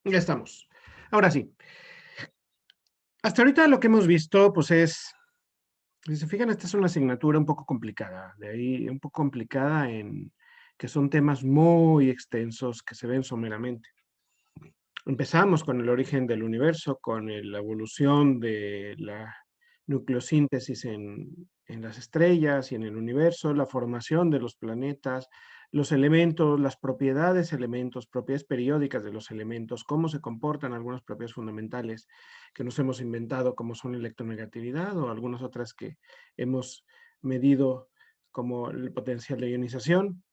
Ya estamos. Ahora sí. Hasta ahorita lo que hemos visto, pues si se fijan, esta es una asignatura un poco complicada, de ahí un poco complicada en que son temas muy extensos que se ven someramente. Empezamos con el origen del universo, con la evolución de la nucleosíntesis en las estrellas y en el universo, la formación de los planetas, los elementos, las propiedades elementos, propiedades periódicas de los elementos, cómo se comportan algunas propiedades fundamentales que nos hemos inventado, como son la electronegatividad o algunas otras que hemos medido como el potencial de ionización,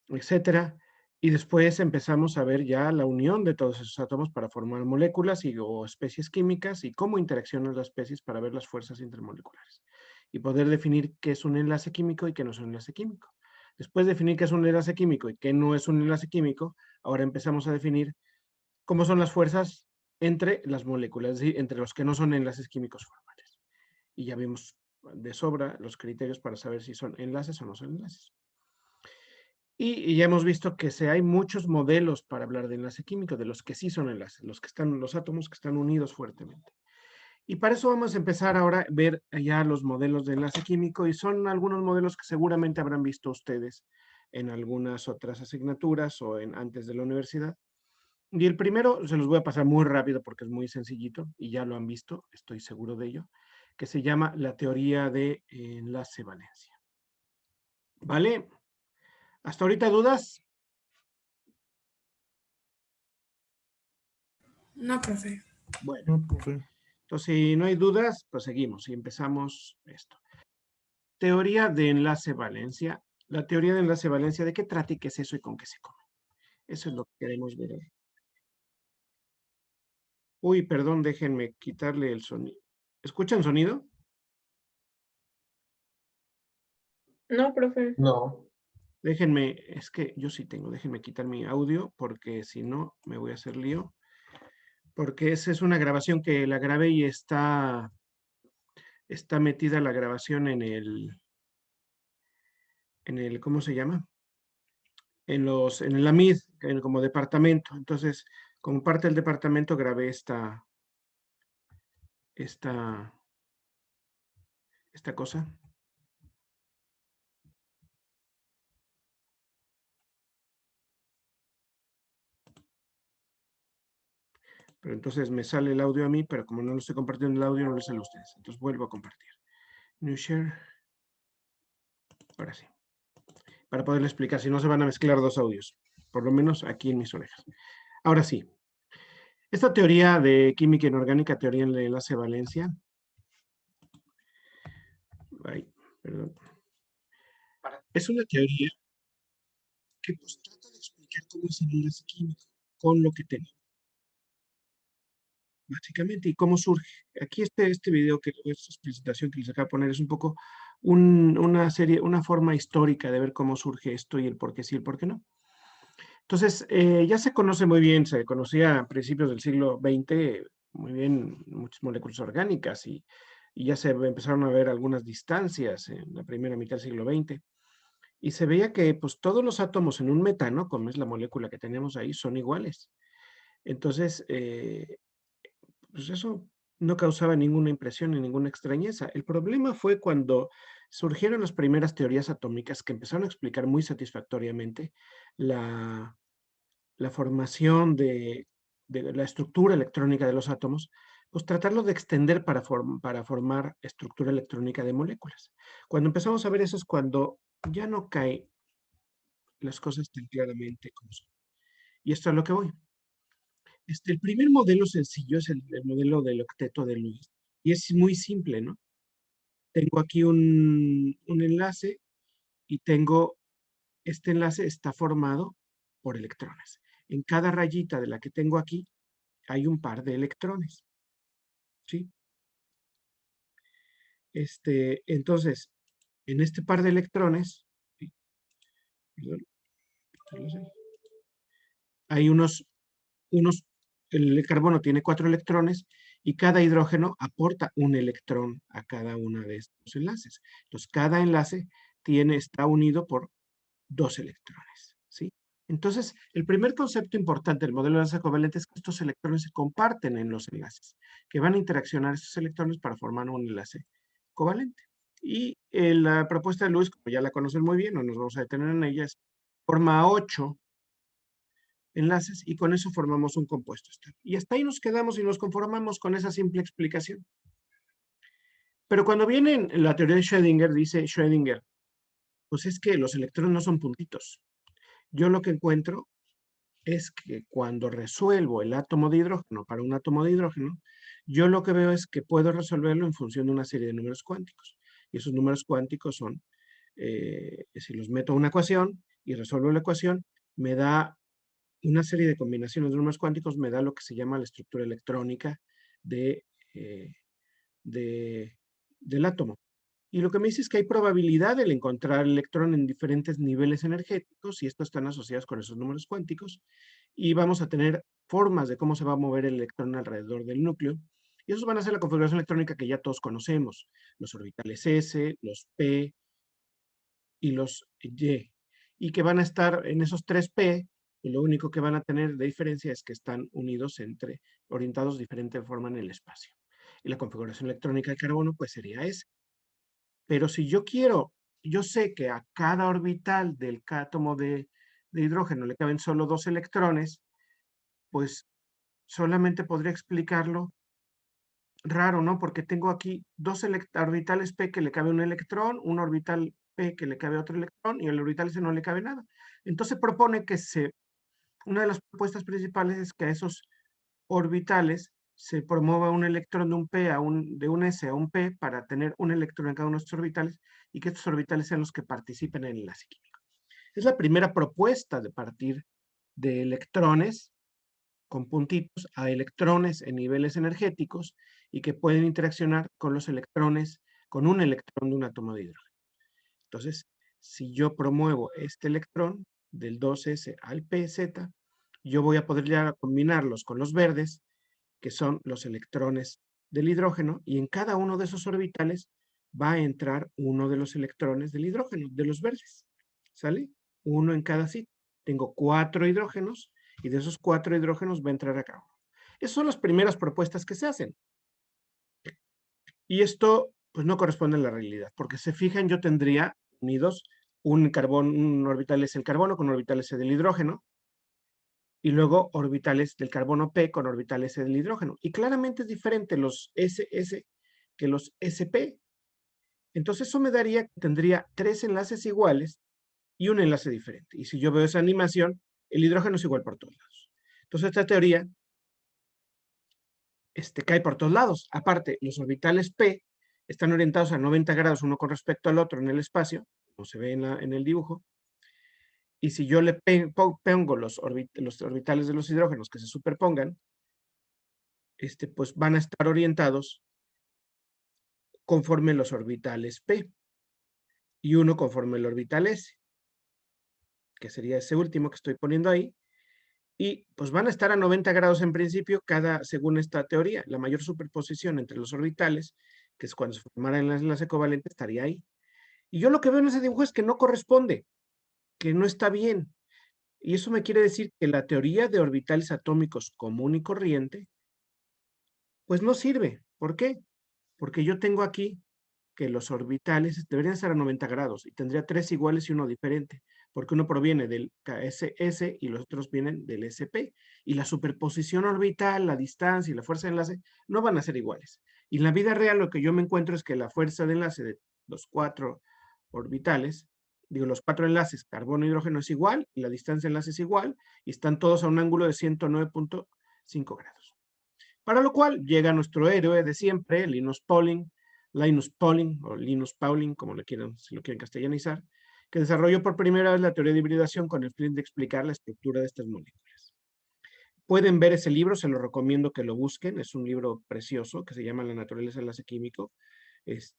etcétera. Y después empezamos a ver ya la unión de todos esos átomos para formar moléculas o especies químicas y cómo interaccionan las especies para ver las fuerzas intermoleculares y poder definir qué es un enlace químico y qué no es un enlace químico. Después de definir qué es un enlace químico y qué no es un enlace químico, ahora empezamos a definir cómo son las fuerzas entre las moléculas, es decir, entre los que no son enlaces químicos formales. Y ya vimos de sobra los criterios para saber si son enlaces o no son enlaces. Y ya hemos visto que hay muchos modelos para hablar de enlace químico, de los que sí son enlaces, los átomos que están unidos fuertemente. Y para eso vamos a empezar ahora a ver ya los modelos de enlace químico, y son algunos modelos que seguramente habrán visto ustedes en algunas otras asignaturas o antes de la universidad. Y el primero se los voy a pasar muy rápido porque es muy sencillito y ya lo han visto, estoy seguro de ello, que se llama la teoría de enlace-valencia. ¿Vale? ¿Hasta ahorita dudas? No, profe. Bueno, No, profe. entonces si no hay dudas, pues seguimos y empezamos esto. Teoría de enlace-valencia. La teoría de enlace-valencia, ¿de qué trata y qué es eso y con qué se come? Eso es lo que queremos ver hoy. Uy, perdón, déjenme quitarle el sonido. ¿Escuchan sonido? No, profe. No. Déjenme, es que yo sí tengo, déjenme quitar mi audio porque si no me voy a hacer lío. Porque esa es una grabación que la grabé y está metida la grabación ¿cómo se llama? En el AMID, como departamento. Entonces, como parte del departamento grabé esta, esta cosa. Pero entonces me sale el audio a mí, pero como no lo estoy compartiendo el audio, no le sale a ustedes. Entonces vuelvo a compartir. New share. Ahora sí. Para poderle explicar, si no se van a mezclar dos audios. Por lo menos aquí en mis orejas. Ahora sí. Esta teoría de química inorgánica, teoría en el enlace valencia. Ay, perdón. Es una teoría que pues, trata de explicar cómo es el enlace químico con lo que tenemos, básicamente, y cómo surge. Aquí este video, esta presentación que les acabo de poner, es un poco una forma histórica de ver cómo surge esto y el por qué sí y el por qué no. Entonces, ya se conoce muy bien, se conocía a principios del siglo XX muy bien muchas moléculas orgánicas y ya se empezaron a ver algunas distancias en la primera mitad del siglo XX. Y se veía que pues, todos los átomos en un metano, como es la molécula que tenemos ahí, son iguales. Entonces, pues eso no causaba ninguna impresión ni ninguna extrañeza. El problema fue cuando surgieron las primeras teorías atómicas que empezaron a explicar muy satisfactoriamente la, la formación de la estructura electrónica de los átomos, pues tratarlo de extender para formar estructura electrónica de moléculas. Cuando empezamos a ver eso es cuando ya no cae las cosas tan claramente como son. Y esto es a lo que voy. El primer modelo sencillo es el modelo del octeto de Lewis. Y es muy simple, ¿no? Tengo aquí un enlace y este enlace está formado por electrones. En cada rayita de la que tengo aquí hay un par de electrones, ¿sí? Entonces, en este par de electrones, ¿sí? Perdón, hay el carbono tiene 4 electrones y cada hidrógeno aporta un electrón a cada uno de estos enlaces. Entonces, cada enlace está unido por 2 electrones, ¿sí? Entonces, el primer concepto importante del modelo de enlace covalente es que estos electrones se comparten en los enlaces, que van a interaccionar estos electrones para formar un enlace covalente. Y la propuesta de Lewis, como ya la conocen muy bien, no nos vamos a detener en ella, forma 8 enlaces y con eso formamos un compuesto estable. Y hasta ahí nos quedamos y nos conformamos con esa simple explicación. Pero cuando viene en la teoría de Schrödinger, dice Schrödinger, pues es que los electrones no son puntitos. Yo lo que encuentro es que cuando resuelvo el átomo de hidrógeno para un átomo de hidrógeno, yo lo que veo es que puedo resolverlo en función de una serie de números cuánticos. Y esos números cuánticos son, si los meto a una ecuación y resuelvo la ecuación, me da una serie de combinaciones de números cuánticos, me da lo que se llama la estructura electrónica de, eh, de, del átomo. Y lo que me dice es que hay probabilidad de encontrar el electrón en diferentes niveles energéticos y estos están asociados con esos números cuánticos. Y vamos a tener formas de cómo se va a mover el electrón alrededor del núcleo. Y esos van a ser la configuración electrónica que ya todos conocemos. Los orbitales S, los P y los Y. Y que van a estar en esos 3P, y lo único que van a tener de diferencia es que están unidos orientados de diferente forma en el espacio. Y la configuración electrónica del carbono, pues sería esa. Pero si yo sé que a cada orbital del átomo de hidrógeno le caben solo 2 electrones, pues solamente podría explicarlo raro, ¿no? Porque tengo aquí 2 orbitales P que le cabe un electrón, un orbital P que le cabe otro electrón y el orbital S no le cabe nada. Entonces propone que una de las propuestas principales es que a esos orbitales se promueva un electrón de un P de un S a un P para tener un electrón en cada uno de estos orbitales y que estos orbitales sean los que participen en el enlace químico. Es la primera propuesta de partir de electrones con puntitos a electrones en niveles energéticos y que pueden interaccionar con los electrones, con un electrón de un átomo de hidrógeno. Entonces, si yo promuevo este electrón del 2s al PZ, yo voy a poder ya combinarlos con los verdes, que son los electrones del hidrógeno, y en cada uno de esos orbitales va a entrar uno de los electrones del hidrógeno, de los verdes. ¿Sale? Uno en cada sitio. Tengo 4 hidrógenos, y de esos 4 hidrógenos va a entrar acá uno. Esas son las primeras propuestas que se hacen. Y esto, pues no corresponde a la realidad, porque se fijan, yo tendría unidos un orbital S del carbono con orbital S del hidrógeno, y luego orbitales del carbono P con orbitales S del hidrógeno. Y claramente es diferente los SS que los SP. Entonces eso me daría que tendría 3 enlaces iguales y un enlace diferente. Y si yo veo esa animación, el hidrógeno es igual por todos lados. Entonces esta teoría cae por todos lados. Aparte, los orbitales P están orientados a 90 grados uno con respecto al otro en el espacio, como se ve en el dibujo. Y si yo le pongo los orbitales de los hidrógenos que se superpongan, pues van a estar orientados conforme los orbitales P y uno conforme el orbital S, que sería ese último que estoy poniendo ahí, y pues van a estar a 90 grados en principio, según esta teoría, la mayor superposición entre los orbitales, que es cuando se formara el enlace covalente, estaría ahí. Y yo lo que veo en ese dibujo es que no corresponde, que no está bien. Y eso me quiere decir que la teoría de orbitales atómicos común y corriente, pues no sirve. ¿Por qué? Porque yo tengo aquí que los orbitales deberían estar a 90 grados y tendría 3 iguales y uno diferente, porque uno proviene del KSS y los otros vienen del SP. Y la superposición orbital, la distancia y la fuerza de enlace no van a ser iguales. Y en la vida real lo que yo me encuentro es que la fuerza de enlace de los 4 orbitales, los 4 enlaces, carbono, hidrógeno es igual, y la distancia de enlace es igual, y están todos a un ángulo de 109.5 grados. Para lo cual llega nuestro héroe de siempre, Linus Pauling, o Linus Pauling, como si lo quieren castellanizar, que desarrolló por primera vez la teoría de hibridación con el fin de explicar la estructura de estas moléculas. Pueden ver ese libro, se lo recomiendo que lo busquen, es un libro precioso que se llama La naturaleza del enlace químico, es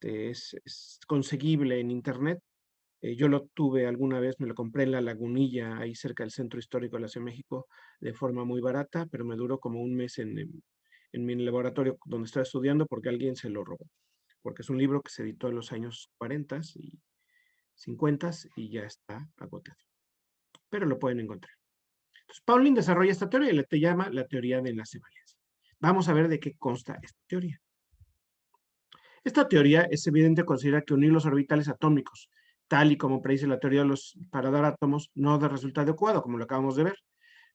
conseguible en internet. Yo lo tuve alguna vez, me lo compré en La Lagunilla, ahí cerca del Centro Histórico de la Ciudad de México, de forma muy barata, pero me duró como un mes en mi laboratorio donde estaba estudiando porque alguien se lo robó. Porque es un libro que se editó en los años 40 y 50 y ya está agotado. Pero lo pueden encontrar. Entonces, Pauling desarrolla esta teoría y la llama la teoría de enlace-valencia. Vamos a ver de qué consta esta teoría. Esta teoría es evidente, considera que unir los orbitales atómicos, tal y como predice la teoría de los para dar átomos, no da resultado adecuado, como lo acabamos de ver.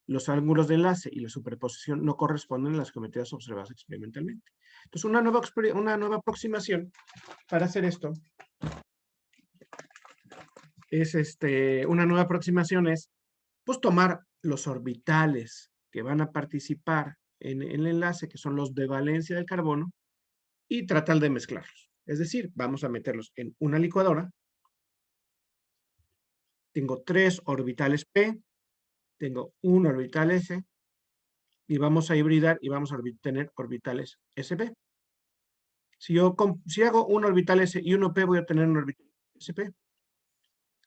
Los ángulos de enlace y la superposición no corresponden a las geometrías observadas experimentalmente. Entonces, una nueva aproximación para hacer esto es una nueva aproximación es pues tomar los orbitales que van a participar en el enlace, que son los de valencia del carbono, y tratar de mezclarlos. Es decir, vamos a meterlos en una licuadora. Tengo 3 orbitales P, tengo un orbital S, y vamos a hibridar y vamos a tener orbitales SP. Si hago un orbital S y uno P, voy a tener un orbital SP.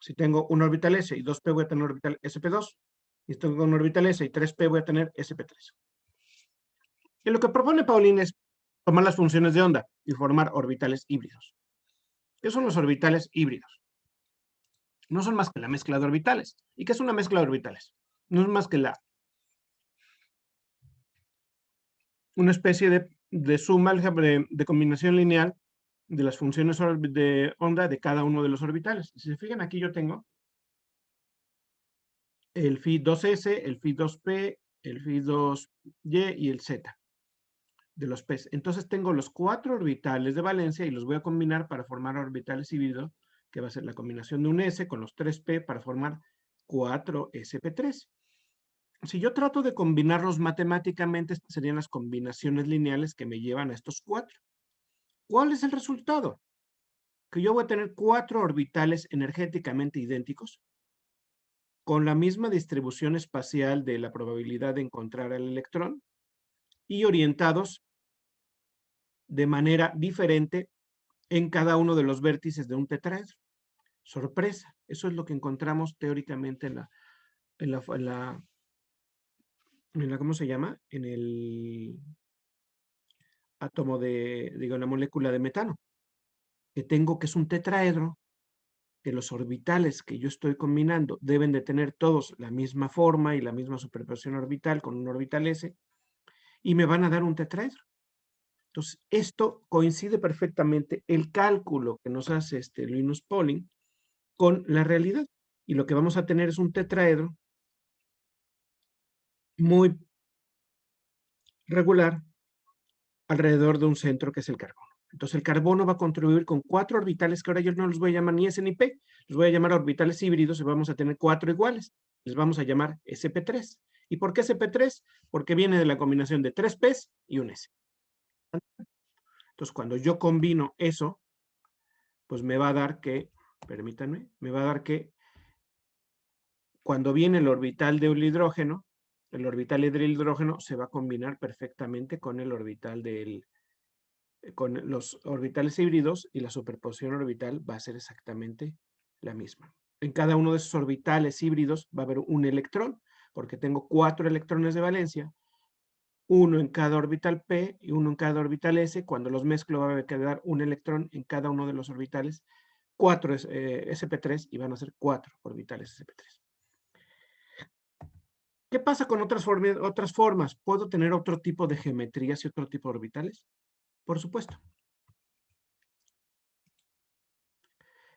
Si tengo un orbital S y 2P, voy a tener un orbital SP2. Y si tengo un orbital S y 3P, voy a tener SP3. Y lo que propone Pauling es tomar las funciones de onda y formar orbitales híbridos. ¿Qué son los orbitales híbridos? No son más que la mezcla de orbitales. ¿Y qué es una mezcla de orbitales? No es más que una especie de suma de combinación lineal de las funciones de onda de cada uno de los orbitales. Si se fijan, aquí yo tengo el phi2s, el phi2p, el phi2y y el z de los p's. Entonces tengo los 4 orbitales de valencia y los voy a combinar para formar orbitales híbridos, que va a ser la combinación de un s con los 3p para formar 4sp3. Si yo trato de combinarlos matemáticamente, estas serían las combinaciones lineales que me llevan a estos 4. ¿Cuál es el resultado? Que yo voy a tener 4 orbitales energéticamente idénticos, con la misma distribución espacial de la probabilidad de encontrar al electrón y orientados de manera diferente en cada uno de los vértices de un tetraedro. Sorpresa, eso es lo que encontramos teóricamente ¿cómo se llama? En el átomo digo, en la molécula de metano, que es un tetraedro, que los orbitales que yo estoy combinando deben de tener todos la misma forma y la misma superposición orbital con un orbital S, y me van a dar un tetraedro. Entonces, esto coincide perfectamente el cálculo que nos hace Linus Pauling con la realidad. Y lo que vamos a tener es un tetraedro muy regular alrededor de un centro que es el carbono. Entonces, el carbono va a contribuir con 4 orbitales que ahora yo no los voy a llamar ni S ni P, los voy a llamar orbitales híbridos y vamos a tener 4 iguales. Les vamos a llamar sp3. ¿Y por qué sp3? Porque viene de la combinación de 3 P's y un S. Entonces, cuando yo combino eso, pues me va a dar que, permítanme, me va a dar que cuando viene el orbital del hidrógeno, el orbital del hidrógeno se va a combinar perfectamente con el orbital con los orbitales híbridos, y la superposición orbital va a ser exactamente la misma. En cada uno de esos orbitales híbridos va a haber un electrón, porque tengo 4 electrones de valencia, uno en cada orbital P y uno en cada orbital S. Cuando los mezclo va a quedar un electrón en cada uno de los orbitales, 4 sp3, y van a ser 4 orbitales sp3. ¿Qué pasa con otras formas? ¿Puedo tener otro tipo de geometrías y otro tipo de orbitales? Por supuesto.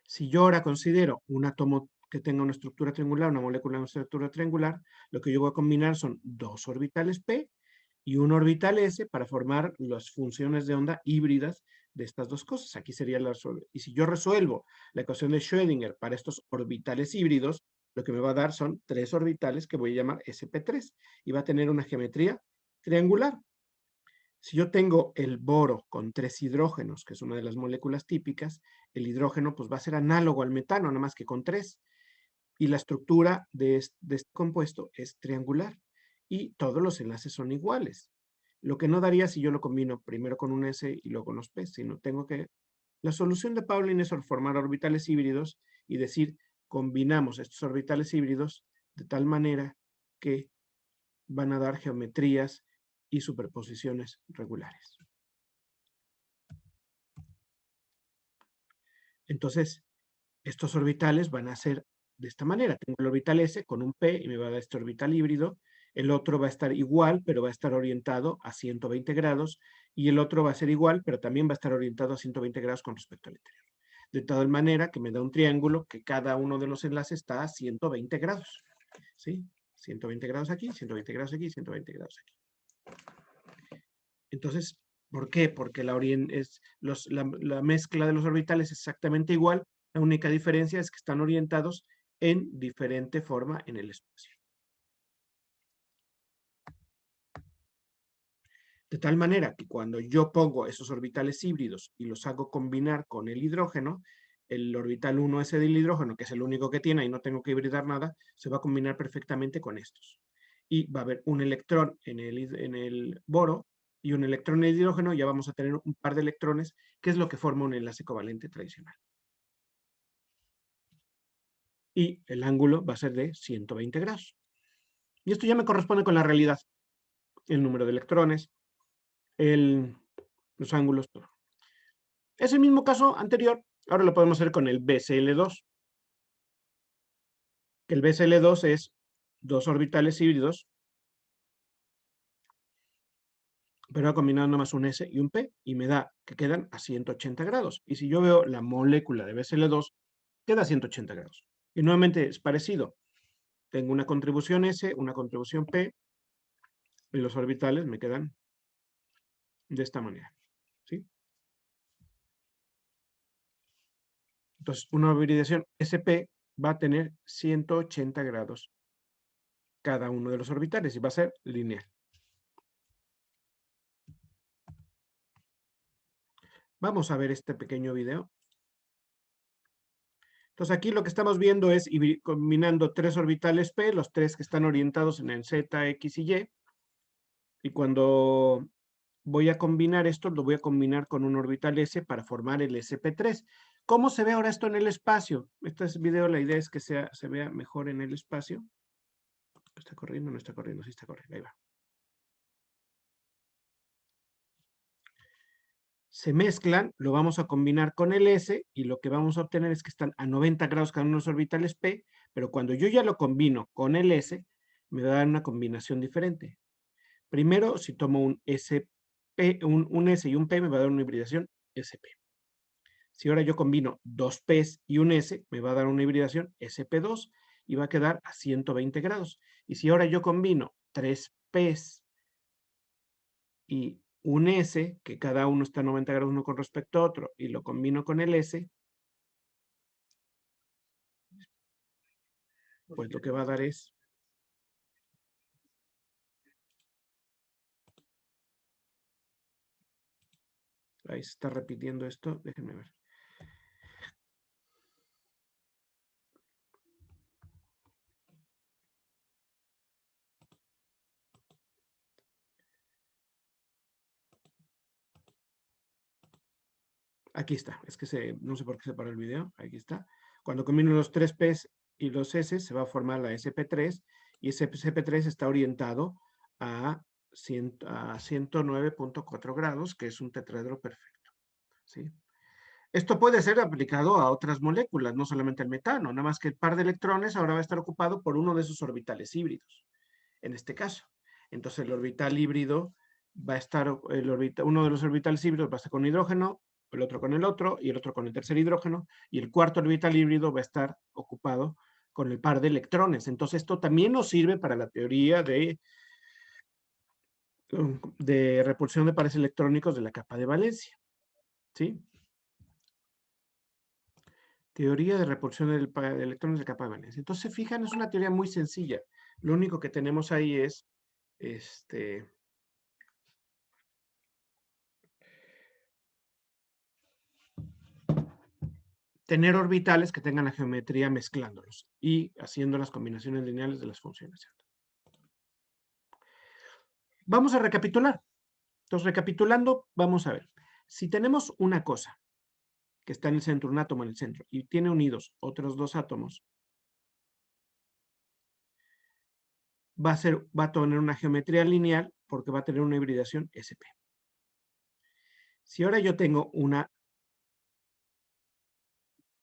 Si yo ahora considero un átomo que tenga una estructura triangular, una molécula con una estructura triangular, lo que yo voy a combinar son 2 orbitales P y un orbital S para formar las funciones de onda híbridas de estas dos cosas. Aquí sería y si yo resuelvo la ecuación de Schrödinger para estos orbitales híbridos, lo que me va a dar son 3 orbitales que voy a llamar sp3 y va a tener una geometría triangular. Si yo tengo el boro con 3 hidrógenos, que es una de las moléculas típicas, el hidrógeno pues va a ser análogo al metano, nada más que con 3. Y la estructura de este compuesto es triangular. Y todos los enlaces son iguales. Lo que no daría si yo lo combino primero con un S y luego con los P, sino tengo que... La solución de Pauling es formar orbitales híbridos y decir, combinamos estos orbitales híbridos de tal manera que van a dar geometrías y superposiciones regulares. Entonces, estos orbitales van a ser de esta manera. Tengo el orbital S con un P y me va a dar este orbital híbrido. El otro va a estar igual, pero va a estar orientado a 120 grados. Y el otro va a ser igual, pero también va a estar orientado a 120 grados con respecto al anterior. De tal manera que me da un triángulo que cada uno de los enlaces está a 120 grados. ¿Sí? 120 grados aquí, 120 grados aquí, 120 grados aquí. Entonces, ¿por qué? Porque la mezcla de los orbitales es exactamente igual. La única diferencia es que están orientados en diferente forma en el espacio. De tal manera que cuando yo pongo esos orbitales híbridos y los hago combinar con el hidrógeno, el orbital 1s del hidrógeno, que es el único que tiene y no tengo que hibridar nada, se va a combinar perfectamente con estos. Y va a haber un electrón en el boro y un electrón en el hidrógeno, ya vamos a tener un par de electrones, que es lo que forma un enlace covalente tradicional. Y el ángulo va a ser de 120 grados. Y esto ya me corresponde con la realidad. El número de electrones, los ángulos, todo. Es el mismo caso anterior, ahora lo podemos hacer con el BCl2. Que el BCl2 es dos orbitales híbridos, pero ha combinado nomás un S y un P, y me da que quedan a 180 grados. Y si yo veo la molécula de BCl2, queda a 180 grados. Y nuevamente es parecido. Tengo una contribución S, una contribución P, y los orbitales me quedan de esta manera. ¿Sí? Entonces, una hibridación SP va a tener 180 grados cada uno de los orbitales y va a ser lineal. Vamos a ver este pequeño video. Entonces aquí lo que estamos viendo es combinando tres orbitales P, los tres que están orientados en el Z, X y Y. Y cuando voy a combinar esto, lo voy a combinar con un orbital S para formar el SP3. ¿Cómo se ve ahora esto en el espacio? Este video, la idea es que se vea mejor en el espacio. ¿Está corriendo? No está corriendo, sí está corriendo, ahí va. Se mezclan, lo vamos a combinar con el S y lo que vamos a obtener es que están a 90 grados cada uno de los orbitales P, pero cuando yo ya lo combino con el S, me va a dar una combinación diferente. Primero, si tomo un S y un P, me va a dar una hibridación SP. Si ahora yo combino dos P's y un S, me va a dar una hibridación SP2 y va a quedar a 120 grados. Y si ahora yo combino tres P's y un S, que cada uno está a 90 grados uno con respecto a otro, y lo combino con el S, pues lo que va a dar es ahí se está repitiendo esto, déjenme ver. Aquí está, es que no sé por qué se paró el video, aquí está. Cuando combino los tres P's y los S, se va a formar la SP3, y ese SP3 está orientado a 109.4 grados, que es un tetraedro perfecto. ¿Sí? Esto puede ser aplicado a otras moléculas, no solamente al metano, nada más que el par de electrones ahora va a estar ocupado por uno de esos orbitales híbridos, en este caso. Entonces el orbital híbrido va a estar, uno de los orbitales híbridos va a estar con hidrógeno, el otro con el otro, y el otro con el tercer hidrógeno, y el cuarto orbital híbrido va a estar ocupado con el par de electrones. Entonces esto también nos sirve para la teoría de repulsión de pares electrónicos de la capa de valencia. ¿Sí? Teoría de repulsión de electrones de capa de valencia. Entonces, se fijan, es una teoría muy sencilla. Lo único que tenemos ahí es tener orbitales que tengan la geometría mezclándolos y haciendo las combinaciones lineales de las funciones. Vamos a recapitular. Entonces, recapitulando, vamos a ver. Si tenemos una cosa que está en el centro, un átomo en el centro, y tiene unidos otros dos átomos, va a tener una geometría lineal porque va a tener una hibridación SP. Si ahora yo tengo una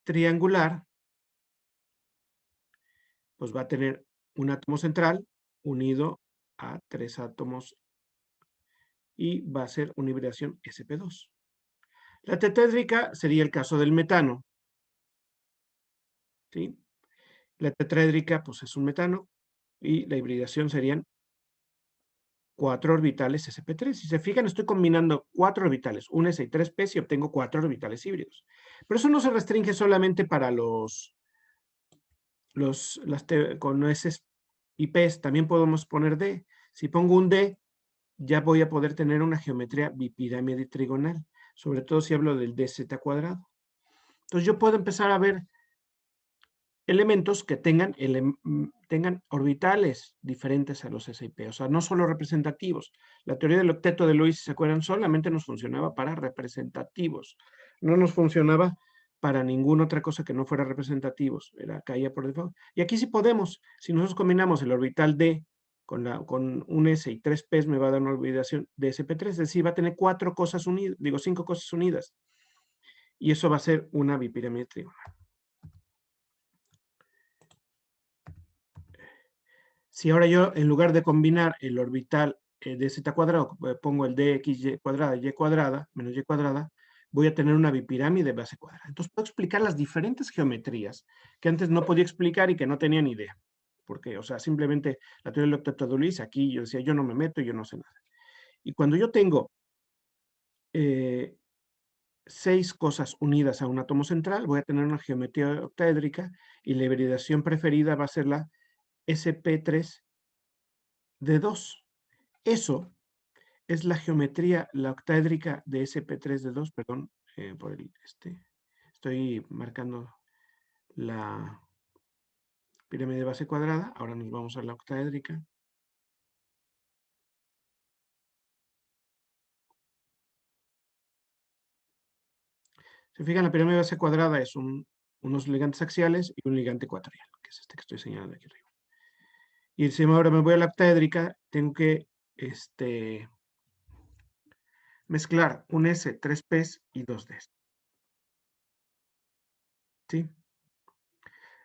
triangular, pues va a tener un átomo central unido a 3 átomos y va a ser una hibridación sp2. La tetraédrica sería el caso del metano, ¿sí? La tetraédrica, pues es un metano, y la hibridación serían 4 orbitales sp3. Si se fijan, estoy combinando 4 orbitales, un s y 3 p, y obtengo 4 orbitales híbridos. Pero eso no se restringe solamente para con S y P, también podemos poner D. Si pongo un D, ya voy a poder tener una geometría bipirámide trigonal, sobre todo si hablo del dz cuadrado. Entonces yo puedo empezar a ver elementos que tengan orbitales diferentes a los S y P, o sea, no solo representativos. La teoría del octeto de Lewis, si se acuerdan, solamente nos funcionaba para representativos, no nos funcionaba para ninguna otra cosa que no fuera representativos, caía por default. Y aquí sí podemos, si nosotros combinamos el orbital D con un S y 3 P, me va a dar una orbitación de SP3, es decir, va a tener 4 cosas unidas, 5 cosas unidas, y eso va a ser una bipirámide trigonal. Si ahora yo, en lugar de combinar el orbital de z cuadrado, pongo el dxy cuadrada, y cuadrada, menos y cuadrada, voy a tener una bipirámide base cuadrada. Entonces puedo explicar las diferentes geometrías que antes no podía explicar y que no tenía ni idea. Porque, o sea, simplemente la teoría del octeto de Lewis, aquí yo decía, yo no me meto, yo no sé nada. Y cuando yo tengo 6 cosas unidas a un átomo central, voy a tener una geometría octaédrica y la hibridación preferida va a ser la sp3 de 2. Eso es la geometría, la octaédrica de sp3 de 2, perdón, estoy marcando la pirámide de base cuadrada, ahora nos vamos a la octaédrica. Se fijan, la pirámide de base cuadrada es unos ligantes axiales y un ligante ecuatorial, que es este que estoy señalando aquí arriba. Y si ahora me voy a la octaédrica, tengo que mezclar un S, 3 P's y 2 D's. ¿Sí?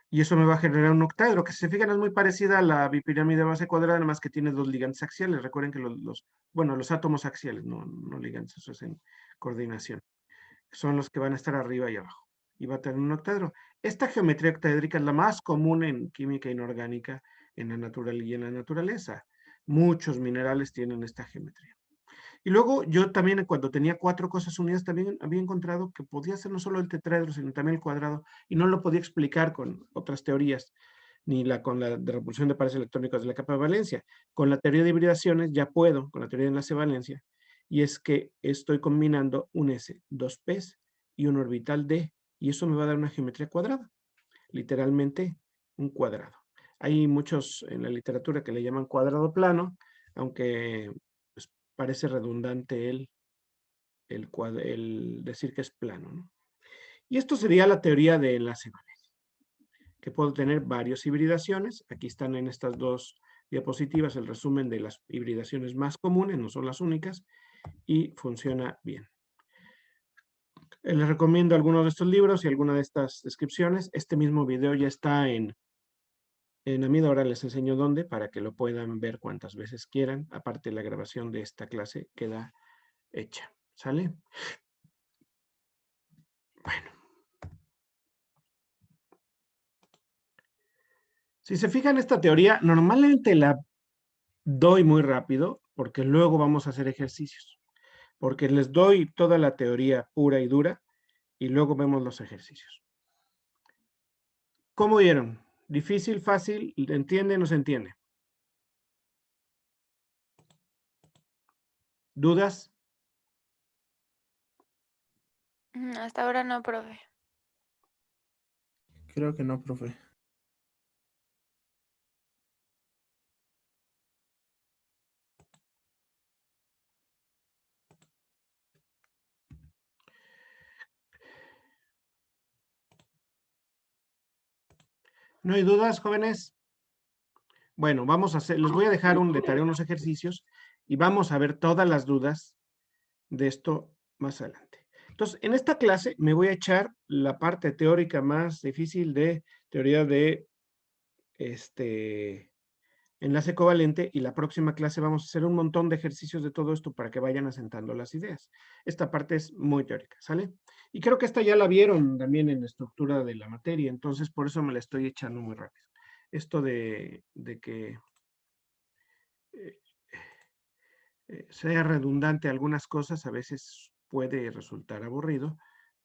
Y eso me va a generar un octaedro, que si se fijan es muy parecida a la bipirámide de base cuadrada, nada más que tiene 2 ligantes axiales. Recuerden que los átomos axiales, no ligantes, eso es en coordinación, son los que van a estar arriba y abajo. Y va a tener un octaedro. Esta geometría octaédrica es la más común en química inorgánica y en la naturaleza. Muchos minerales tienen esta geometría. Y luego yo también, cuando tenía 4 cosas unidas, también había encontrado que podía ser no solo el tetraedro, sino también el cuadrado, y no lo podía explicar con otras teorías, ni con la de repulsión de pares electrónicos de la capa de valencia. Con la teoría de hibridaciones ya puedo, con la teoría de enlace-valencia, y es que estoy combinando un S, 2 P's y un orbital D, y eso me va a dar una geometría cuadrada, literalmente un cuadrado. Hay muchos en la literatura que le llaman cuadrado plano, aunque pues, parece redundante el decir que es plano, ¿no? Y esto sería la teoría de enlace-valencia, que puedo tener varias hibridaciones. Aquí están en estas dos diapositivas el resumen de las hibridaciones más comunes, no son las únicas, y funciona bien. Les recomiendo algunos de estos libros y alguna de estas descripciones. Este mismo video ya está en Amida, ahora les enseño dónde para que lo puedan ver cuantas veces quieran. Aparte, la grabación de esta clase queda hecha. ¿Sale? Bueno. Si se fijan, esta teoría normalmente la doy muy rápido porque luego vamos a hacer ejercicios. Porque les doy toda la teoría pura y dura y luego vemos los ejercicios. ¿Cómo vieron? ¿Difícil, fácil? ¿Entiende o no se entiende? ¿Dudas? Hasta ahora no, profe. Creo que no, profe. ¿No hay dudas, jóvenes? Bueno, les voy a dejar de tarea unos ejercicios y vamos a ver todas las dudas de esto más adelante. Entonces, en esta clase me voy a echar la parte teórica más difícil de teoría de enlace covalente, y la próxima clase vamos a hacer un montón de ejercicios de todo esto para que vayan asentando las ideas. Esta parte es muy teórica, ¿sale? Y creo que esta ya la vieron también en la estructura de la materia, entonces por eso me la estoy echando muy rápido. Esto de que sea redundante algunas cosas a veces puede resultar aburrido,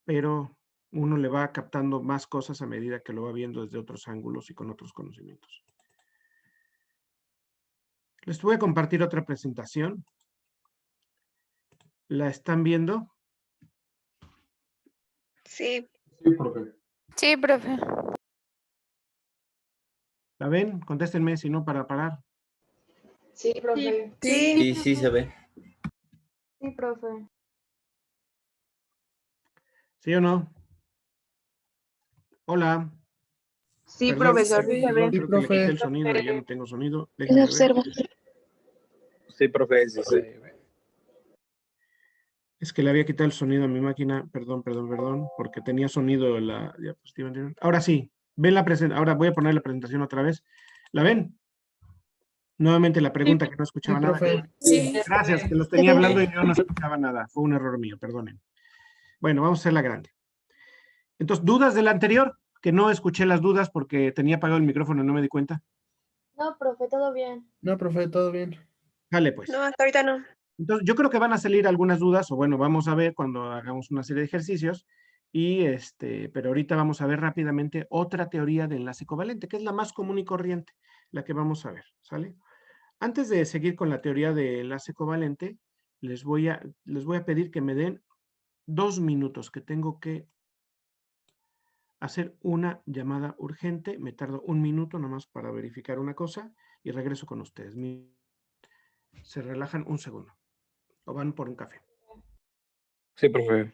pero uno le va captando más cosas a medida que lo va viendo desde otros ángulos y con otros conocimientos. Les voy a compartir otra presentación. ¿La están viendo? Sí. Sí, profe. Sí, profe. ¿La ven? Contéstenme, si no, para parar. Sí, profe. Sí. Sí, se ve. Sí, profe. ¿Sí o no? Hola. Sí, Perdón, profesor, sí se perdón, ve. Sí, creo que le quité profe. el sonido y ya no tengo sonido. Les Déjenme ver. observo. Sí, profe, sí se ve. Es que le había quitado el sonido a mi máquina. Perdón, porque tenía sonido en la diapositiva anterior. Ahora sí, ven la presentación. Ahora voy a poner la presentación otra vez. ¿La ven? Nuevamente la pregunta que no Sí, escuchaba nada. profe. Sí. Gracias, que los tenía hablando y yo no escuchaba nada. Fue un error mío, perdonen. Bueno, vamos a hacer la grande. Entonces, ¿dudas de la anterior? Que no escuché las dudas porque tenía apagado el micrófono y no me di cuenta. No, profe, todo bien. No, profe, todo bien. Dale, pues. No, hasta ahorita no. Entonces, yo creo que van a salir algunas dudas, o bueno, vamos a ver cuando hagamos una serie de ejercicios, y pero ahorita vamos a ver rápidamente otra teoría de enlace covalente, que es la más común y corriente, la que vamos a ver, ¿sale? Antes de seguir con la teoría de enlace covalente, les voy a pedir que me den 2 minutos, que tengo que hacer una llamada urgente. Me tardo 1 minuto nomás para verificar una cosa y regreso con ustedes. Se relajan un segundo o van por un café. Sí, profe.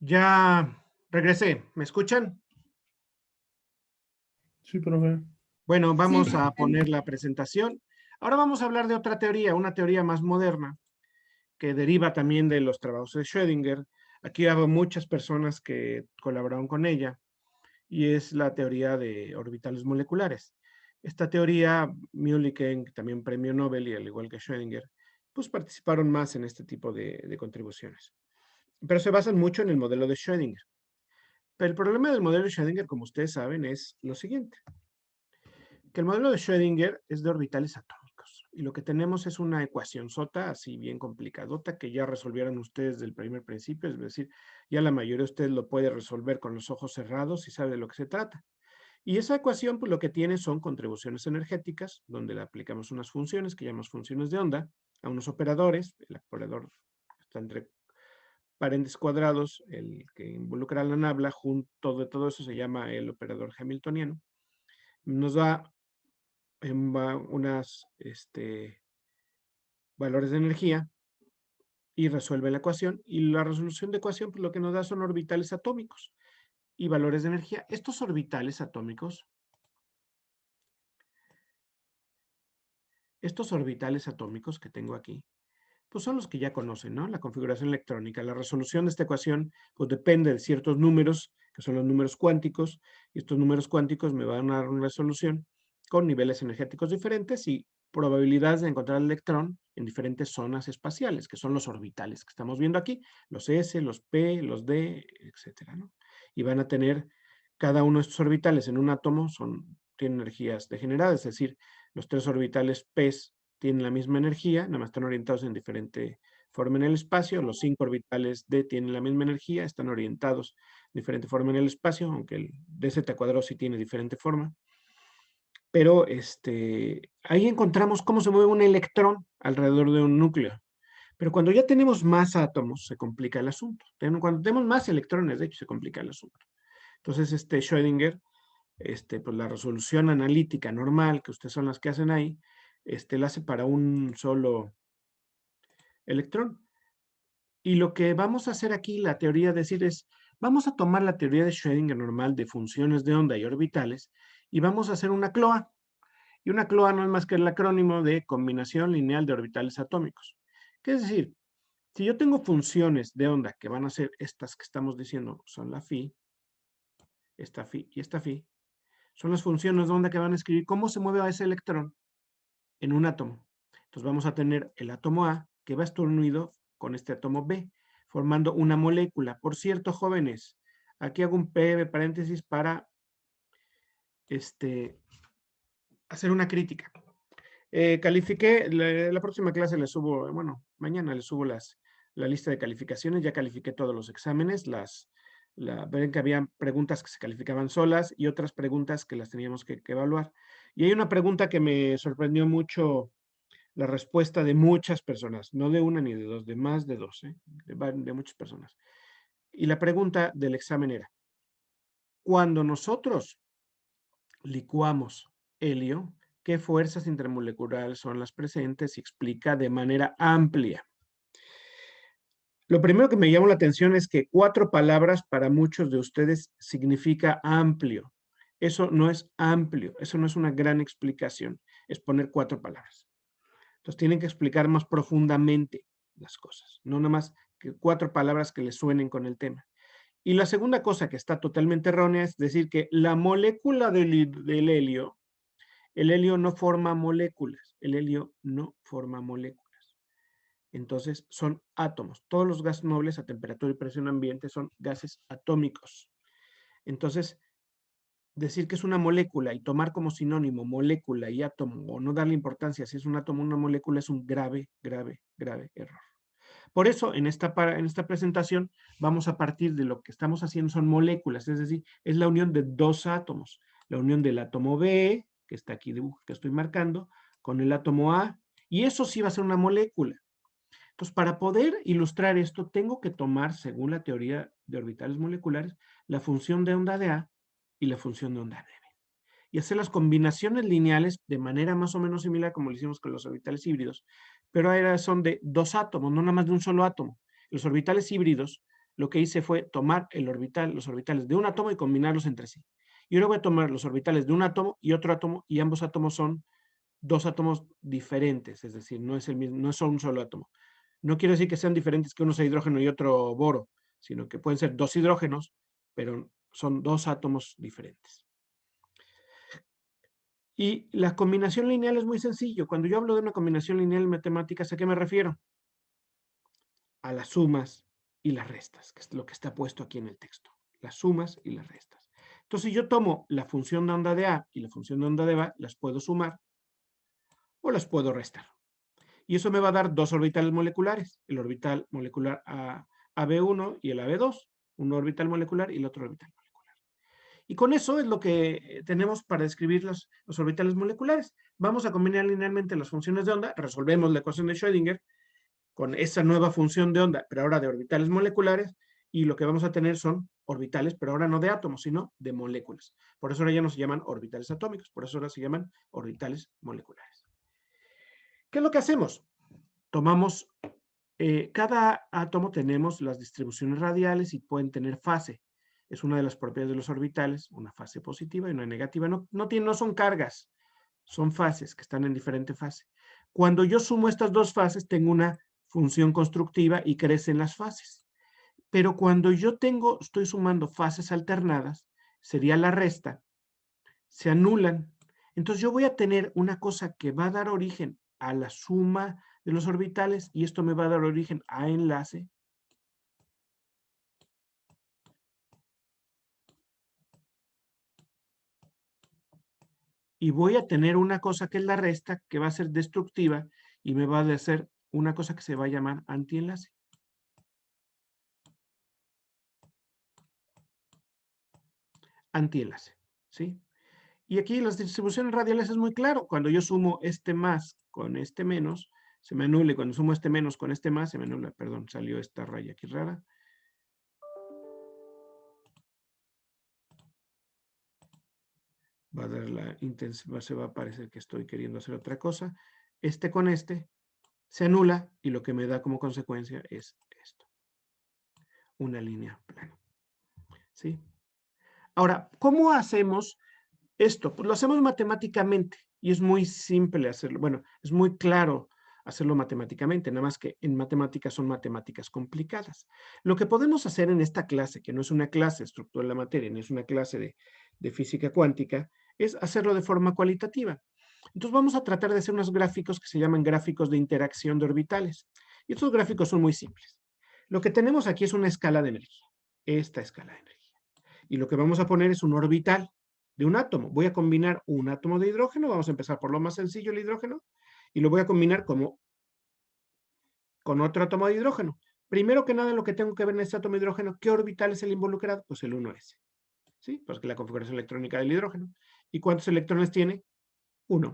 Ya regresé. ¿Me escuchan? Sí, profe. Bueno, vamos a poner la presentación. Ahora vamos a hablar de otra teoría, una teoría más moderna, que deriva también de los trabajos de Schrödinger. Aquí hago muchas personas que colaboraron con ella, y es la teoría de orbitales moleculares. Esta teoría, Mulliken, también premio Nobel, y al igual que Schrödinger, pues participaron más en este tipo de contribuciones. Pero se basan mucho en el modelo de Schrödinger. Pero el problema del modelo de Schrödinger, como ustedes saben, es lo siguiente. que el modelo de Schrödinger es de orbitales atómicos. Y lo que tenemos es una ecuación sota, así bien complicadota, que ya resolvieron ustedes del primer principio, es decir, ya la mayoría de ustedes lo puede resolver con los ojos cerrados y sabe de lo que se trata. Y esa ecuación, pues lo que tiene son contribuciones energéticas, donde le aplicamos unas funciones que llamamos funciones de onda, a unos operadores, el operador está entre paréntesis cuadrados, el que involucra la nabla, junto de todo eso se llama el operador hamiltoniano. Nos da unas valores de energía y resuelve la ecuación. Y la resolución de ecuación, pues lo que nos da son orbitales atómicos y valores de energía. Estos orbitales atómicos, que tengo aquí, pues son los que ya conocen, ¿no? La configuración electrónica. La resolución de esta ecuación, pues depende de ciertos números, que son los números cuánticos, y estos números cuánticos me van a dar una resolución con niveles energéticos diferentes y probabilidades de encontrar el electrón en diferentes zonas espaciales, que son los orbitales que estamos viendo aquí, los S, los P, los D, etcétera, ¿no? Y van a tener cada uno de estos orbitales en un átomo, tienen energías degeneradas, es decir, los 3 orbitales P tienen la misma energía, nada más están orientados en diferente forma en el espacio. Los 5 orbitales D tienen la misma energía, están orientados de diferente forma en el espacio, aunque el dz cuadrado sí tiene diferente forma. Pero ahí encontramos cómo se mueve un electrón alrededor de un núcleo. Pero cuando ya tenemos más átomos, se complica el asunto. Cuando tenemos más electrones, de hecho, se complica el asunto. Entonces, Schrödinger, pues la resolución analítica normal, que ustedes son las que hacen ahí, la hace para un solo electrón. Y lo que vamos a hacer aquí, la teoría decir es, vamos a tomar la teoría de Schrödinger normal de funciones de onda y orbitales y vamos a hacer una CLOA. Y una CLOA no es más que el acrónimo de combinación lineal de orbitales atómicos. ¿Qué es decir? Si yo tengo funciones de onda que van a ser estas que estamos diciendo, son la phi, esta phi y esta phi, son las funciones de onda que van a escribir cómo se mueve a ese electrón en un átomo. Entonces vamos a tener el átomo A que va a estar unido con este átomo B, formando una molécula. Por cierto, jóvenes, aquí hago un breve paréntesis para hacer una crítica. Califiqué, la próxima clase les subo, bueno, mañana les subo la lista de calificaciones, ya califiqué todos los exámenes, ven que había preguntas que se calificaban solas y otras preguntas que las teníamos que evaluar. Y hay una pregunta que me sorprendió mucho la respuesta de muchas personas, no de una ni de dos, de más de dos, de muchas personas. Y la pregunta del examen era, cuando nosotros licuamos helio, ¿qué fuerzas intermoleculares son las presentes? Y explica de manera amplia. Lo primero que me llamó la atención es que 4 palabras para muchos de ustedes significa amplio. Eso no es amplio, eso no es una gran explicación, es poner 4 palabras. Entonces tienen que explicar más profundamente las cosas, no nada más que 4 palabras que les suenen con el tema. Y la segunda cosa que está totalmente errónea es decir que la molécula del helio, el helio no forma moléculas, el helio no forma moléculas. Entonces son átomos. Todos los gases nobles a temperatura y presión ambiente son gases atómicos. Entonces, decir que es una molécula y tomar como sinónimo molécula y átomo o no darle importancia si es un átomo o una molécula es un grave, grave, grave error. Por eso, en esta presentación vamos a partir de lo que estamos haciendo son moléculas, es decir, es la unión de 2 átomos. La unión del átomo B, que está aquí, que estoy marcando, con el átomo A, y eso sí va a ser una molécula. Entonces, para poder ilustrar esto, tengo que tomar, según la teoría de orbitales moleculares, la función de onda de A y la función de onda de B. Y hacer las combinaciones lineales de manera más o menos similar como lo hicimos con los orbitales híbridos, pero ahora son de 2 átomos, no nada más de un solo átomo. Los orbitales híbridos, lo que hice fue tomar los orbitales de un átomo y combinarlos entre sí. Y ahora voy a tomar los orbitales de un átomo y otro átomo, y ambos átomos son 2 átomos diferentes, es decir, no es un solo átomo. No quiere decir que sean diferentes, que uno sea hidrógeno y otro boro, sino que pueden ser 2 hidrógenos, pero son 2 átomos diferentes. Y la combinación lineal es muy sencillo. Cuando yo hablo de una combinación lineal en matemáticas, ¿a qué me refiero? A las sumas y las restas, que es lo que está puesto aquí en el texto. Las sumas y las restas. Entonces, si yo tomo la función de onda de A y la función de onda de B, las puedo sumar o las puedo restar. Y eso me va a dar dos orbitales moleculares, el orbital molecular AB1 y el AB2, un orbital molecular y el otro orbital molecular. Y con eso es lo que tenemos para describir los orbitales moleculares. Vamos a combinar linealmente las funciones de onda, resolvemos la ecuación de Schrödinger con esa nueva función de onda, pero ahora de orbitales moleculares, y lo que vamos a tener son orbitales, pero ahora no de átomos, sino de moléculas. Por eso ahora ya no se llaman orbitales atómicos, por eso ahora se llaman orbitales moleculares. ¿Qué es lo que hacemos? Tomamos, cada átomo tenemos las distribuciones radiales y pueden tener fase. Es una de las propiedades de los orbitales, una fase positiva y una negativa. No son cargas, son fases que están en diferente fase. Cuando yo sumo estas dos fases, tengo una función constructiva y crecen las fases. Pero cuando yo estoy sumando fases alternadas, sería la resta, se anulan. Entonces yo voy a tener una cosa que va a dar origen a la suma de los orbitales y esto me va a dar origen a enlace. Y voy a tener una cosa que es la resta, que va a ser destructiva y me va a hacer una cosa que se va a llamar antienlace. Antienlace, ¿sí? Y aquí las distribuciones radiales es muy claro. Cuando yo sumo este más con este menos, se me anula. Y cuando sumo este menos con este más, se me anula. Perdón, salió esta raya aquí rara. Va a dar la intensidad, se va a parecer que estoy queriendo hacer otra cosa. Este con este se anula y lo que me da como consecuencia es esto. Una línea plana. ¿Sí? Ahora, ¿cómo hacemos esto? Pues lo hacemos matemáticamente y es muy simple hacerlo. Bueno, es muy claro hacerlo matemáticamente, nada más que en matemáticas son matemáticas complicadas. Lo que podemos hacer en esta clase, que no es una clase de estructura de la materia, ni es una clase de física cuántica, es hacerlo de forma cualitativa. Entonces vamos a tratar de hacer unos gráficos que se llaman gráficos de interacción de orbitales. Y estos gráficos son muy simples. Lo que tenemos aquí es una escala de energía, esta escala de energía. Y lo que vamos a poner es un orbital de un átomo. Voy a combinar un átomo de hidrógeno, vamos a empezar por lo más sencillo, el hidrógeno, y lo voy a combinar con otro átomo de hidrógeno. Primero que nada, lo que tengo que ver en este átomo de hidrógeno, ¿qué orbital es el involucrado? Pues el 1s. ¿Sí? Pues que la configuración electrónica del hidrógeno. ¿Y cuántos electrones tiene? 1.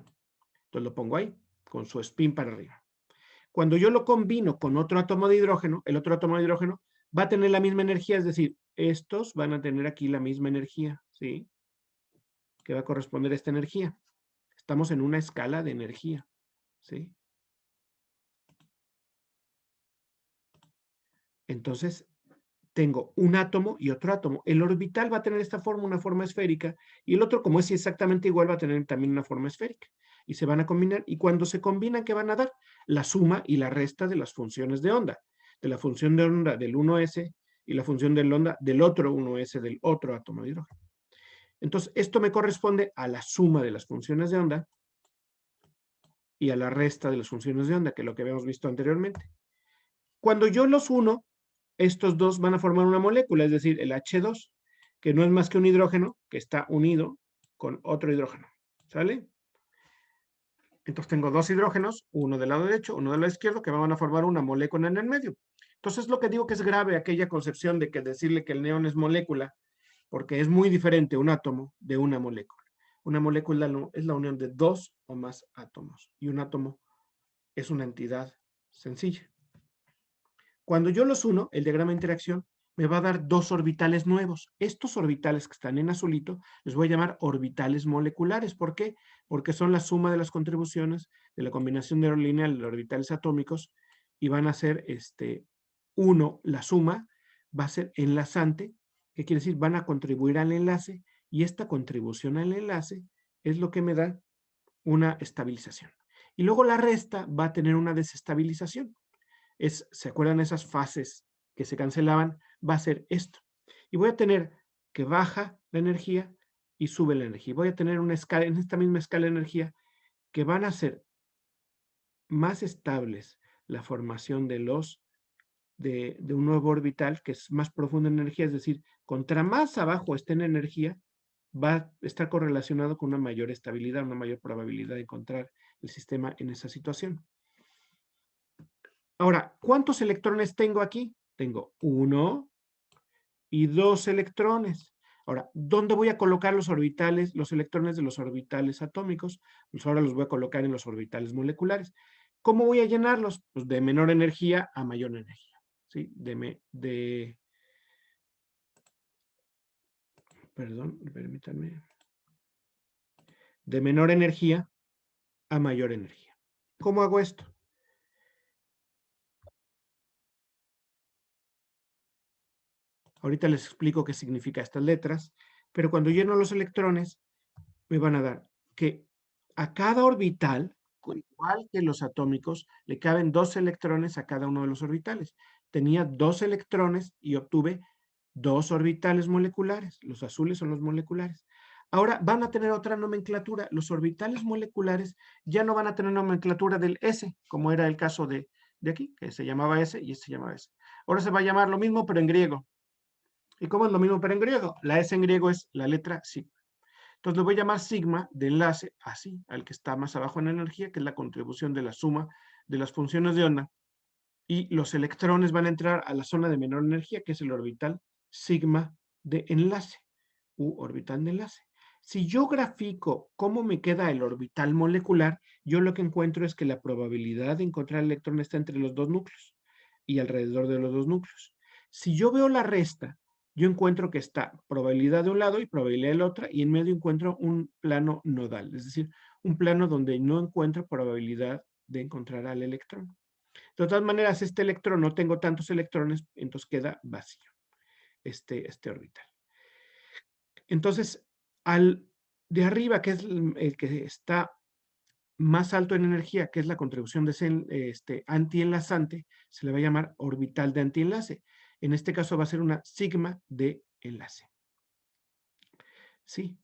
Entonces lo pongo ahí, con su spin para arriba. Cuando yo lo combino con otro átomo de hidrógeno, el otro átomo de hidrógeno va a tener la misma energía, es decir, estos van a tener aquí la misma energía, ¿sí? Que va a corresponder a esta energía. Estamos en una escala de energía, ¿sí? Entonces, tengo un átomo y otro átomo. El orbital va a tener esta forma, una forma esférica, y el otro, como es exactamente igual, va a tener también una forma esférica. Y se van a combinar, y cuando se combinan, ¿qué van a dar? La suma y la resta de las funciones de onda. De la función de onda del 1s y la función de onda del otro 1s del otro átomo de hidrógeno. Entonces, esto me corresponde a la suma de las funciones de onda y a la resta de las funciones de onda, que es lo que habíamos visto anteriormente. Cuando yo los uno, estos dos van a formar una molécula, es decir, el H2, que no es más que un hidrógeno que está unido con otro hidrógeno. ¿Sale? Entonces tengo dos hidrógenos, uno del lado derecho, uno del lado izquierdo, que van a formar una molécula en el medio. Entonces lo que digo que es grave aquella concepción de que decirle que el neón es molécula, porque es muy diferente un átomo de una molécula. Una molécula es la unión de dos o más átomos, y un átomo es una entidad sencilla. Cuando yo los uno, el diagrama de interacción me va a dar dos orbitales nuevos. Estos orbitales que están en azulito, les voy a llamar orbitales moleculares. ¿Por qué? Porque son la suma de las contribuciones de la combinación de lineal de orbitales atómicos y van a ser, la suma va a ser enlazante, que quiere decir van a contribuir al enlace, y esta contribución al enlace es lo que me da una estabilización. Y luego la resta va a tener una desestabilización. ¿Se acuerdan esas fases que se cancelaban? Va a ser esto. Y voy a tener que baja la energía y sube la energía. Voy a tener una escala, en esta misma escala de energía, que van a ser más estables la formación de un nuevo orbital que es más profundo en energía, es decir, contra más abajo esté en energía, va a estar correlacionado con una mayor estabilidad, una mayor probabilidad de encontrar el sistema en esa situación. Ahora, ¿cuántos electrones tengo aquí? Tengo 1 y 2 electrones. Ahora, ¿dónde voy a colocar los orbitales, los electrones de los orbitales atómicos? Pues ahora los voy a colocar en los orbitales moleculares. ¿Cómo voy a llenarlos? Pues de menor energía a mayor energía. ¿Sí? Perdón, permítanme. De menor energía a mayor energía. ¿Cómo hago esto? Ahorita les explico qué significa estas letras, pero cuando lleno los electrones, me van a dar que a cada orbital, igual que los atómicos, le caben 2 electrones a cada uno de los orbitales. Tenía 2 electrones y obtuve 2 orbitales moleculares. Los azules son los moleculares. Ahora van a tener otra nomenclatura. Los orbitales moleculares ya no van a tener nomenclatura del S, como era el caso de aquí, que se llamaba S y este se llamaba S. Ahora se va a llamar lo mismo, pero en griego. ¿Y cómo es lo mismo, pero en griego? La S en griego es la letra sigma. Entonces le voy a llamar sigma de enlace, así, al que está más abajo en energía, que es la contribución de la suma de las funciones de onda. Y los electrones van a entrar a la zona de menor energía, que es el orbital sigma de enlace, u orbital de enlace. Si yo grafico cómo me queda el orbital molecular, yo lo que encuentro es que la probabilidad de encontrar el electrón está entre los dos núcleos y alrededor de los dos núcleos. Si yo veo la resta, yo encuentro que está probabilidad de un lado y probabilidad del otro, y en medio encuentro un plano nodal, es decir, un plano donde no encuentro probabilidad de encontrar al electrón. De todas maneras, este electrón, no tengo tantos electrones, entonces queda vacío este orbital. Entonces, al de arriba, que es el que está más alto en energía, que es la contribución de ese antienlazante, se le va a llamar orbital de antienlace. En este caso va a ser una sigma de enlace. ¿Sí?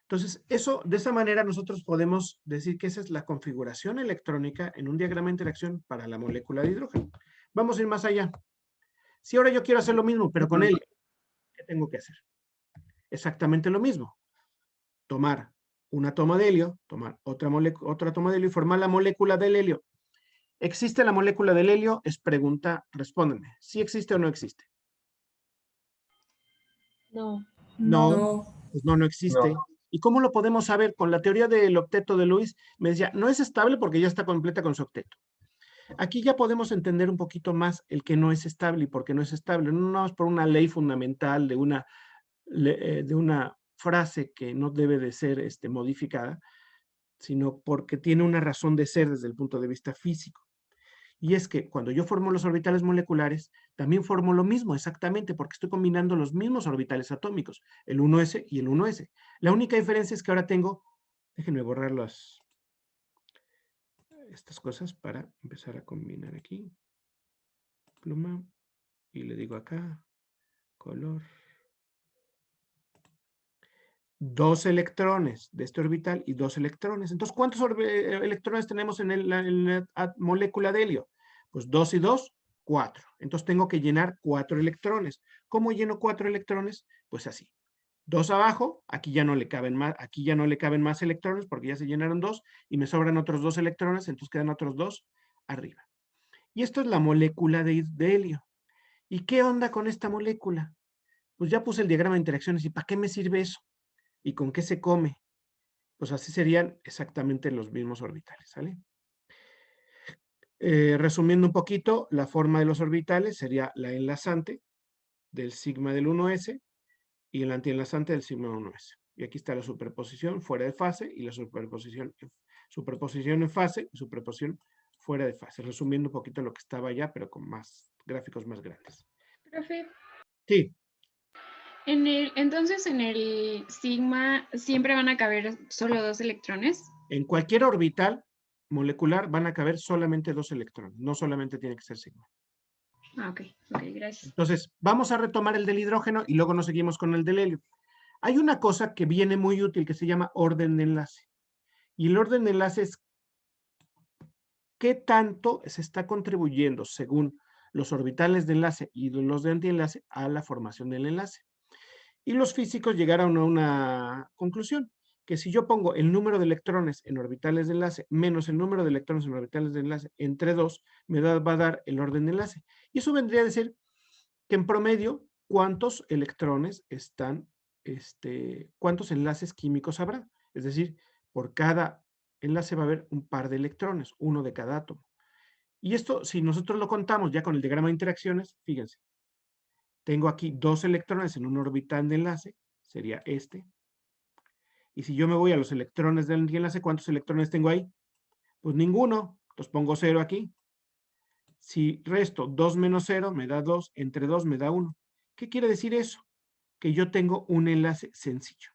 Entonces, de esa manera nosotros podemos decir que esa es la configuración electrónica en un diagrama de interacción para la molécula de hidrógeno. Vamos a ir más allá. Si ahora yo quiero hacer lo mismo, pero con helio, ¿qué tengo que hacer? Exactamente lo mismo. Tomar una toma de helio, tomar otra toma de helio y formar la molécula del helio. ¿Existe la molécula del helio? Es pregunta, respóndeme. ¿Sí existe o no existe? No. No, pues no existe. No. ¿Y cómo lo podemos saber? Con la teoría del octeto de Lewis, me decía, no es estable porque ya está completa con su octeto. Aquí ya podemos entender un poquito más el que no es estable y por qué no es estable. No es por una ley fundamental de una frase que no debe de ser modificada, sino porque tiene una razón de ser desde el punto de vista físico. Y es que cuando yo formo los orbitales moleculares, también formo lo mismo exactamente, porque estoy combinando los mismos orbitales atómicos, el 1s y el 1s. La única diferencia es que ahora tengo, déjenme borrar estas cosas para empezar a combinar aquí. Pluma, y le digo acá, color. 2 electrones de este orbital y 2 electrones. Entonces, ¿cuántos electrones tenemos en la molécula de helio? Pues 2 y 2, 4. Entonces tengo que llenar 4 electrones. ¿Cómo lleno 4 electrones? Pues así. 2 abajo, aquí ya no le caben más electrones porque ya se llenaron 2 y me sobran otros 2 electrones, entonces quedan otros 2 arriba. Y esto es la molécula de helio. ¿Y qué onda con esta molécula? Pues ya puse el diagrama de interacciones y ¿para qué me sirve eso? ¿Y con qué se come? Pues así serían exactamente los mismos orbitales, ¿sale? Resumiendo un poquito, la forma de los orbitales sería la enlazante del sigma del 1s y el antienlazante del sigma 1s. Y aquí está la superposición fuera de fase y la superposición en fase y superposición fuera de fase. Resumiendo un poquito lo que estaba allá, pero con más gráficos más grandes. Profe, Sí. entonces en el sigma siempre van a caber solo 2 electrones. En cualquier orbital molecular van a caber solamente 2 electrones, no solamente tiene que ser sigma. Ah, ok, gracias. Entonces, vamos a retomar el del hidrógeno y luego nos seguimos con el del helio. Hay una cosa que viene muy útil que se llama orden de enlace. Y el orden de enlace es qué tanto se está contribuyendo según los orbitales de enlace y los de antienlace a la formación del enlace. Y los físicos llegaron a una conclusión, que si yo pongo el número de electrones en orbitales de enlace menos el número de electrones en orbitales de enlace entre 2, va a dar el orden de enlace. Y eso vendría a decir que en promedio, ¿cuántos electrones están, cuántos enlaces químicos habrá? Es decir, por cada enlace va a haber un par de electrones, uno de cada átomo. Y esto, si nosotros lo contamos ya con el diagrama de interacciones, fíjense, tengo aquí 2 electrones en un orbital de enlace, sería este. Y si yo me voy a los electrones del enlace, ¿cuántos electrones tengo ahí? Pues ninguno, entonces pongo 0 aquí. Si resto 2 menos 0, me da 2, entre 2 me da 1. ¿Qué quiere decir eso? Que yo tengo un enlace sencillo.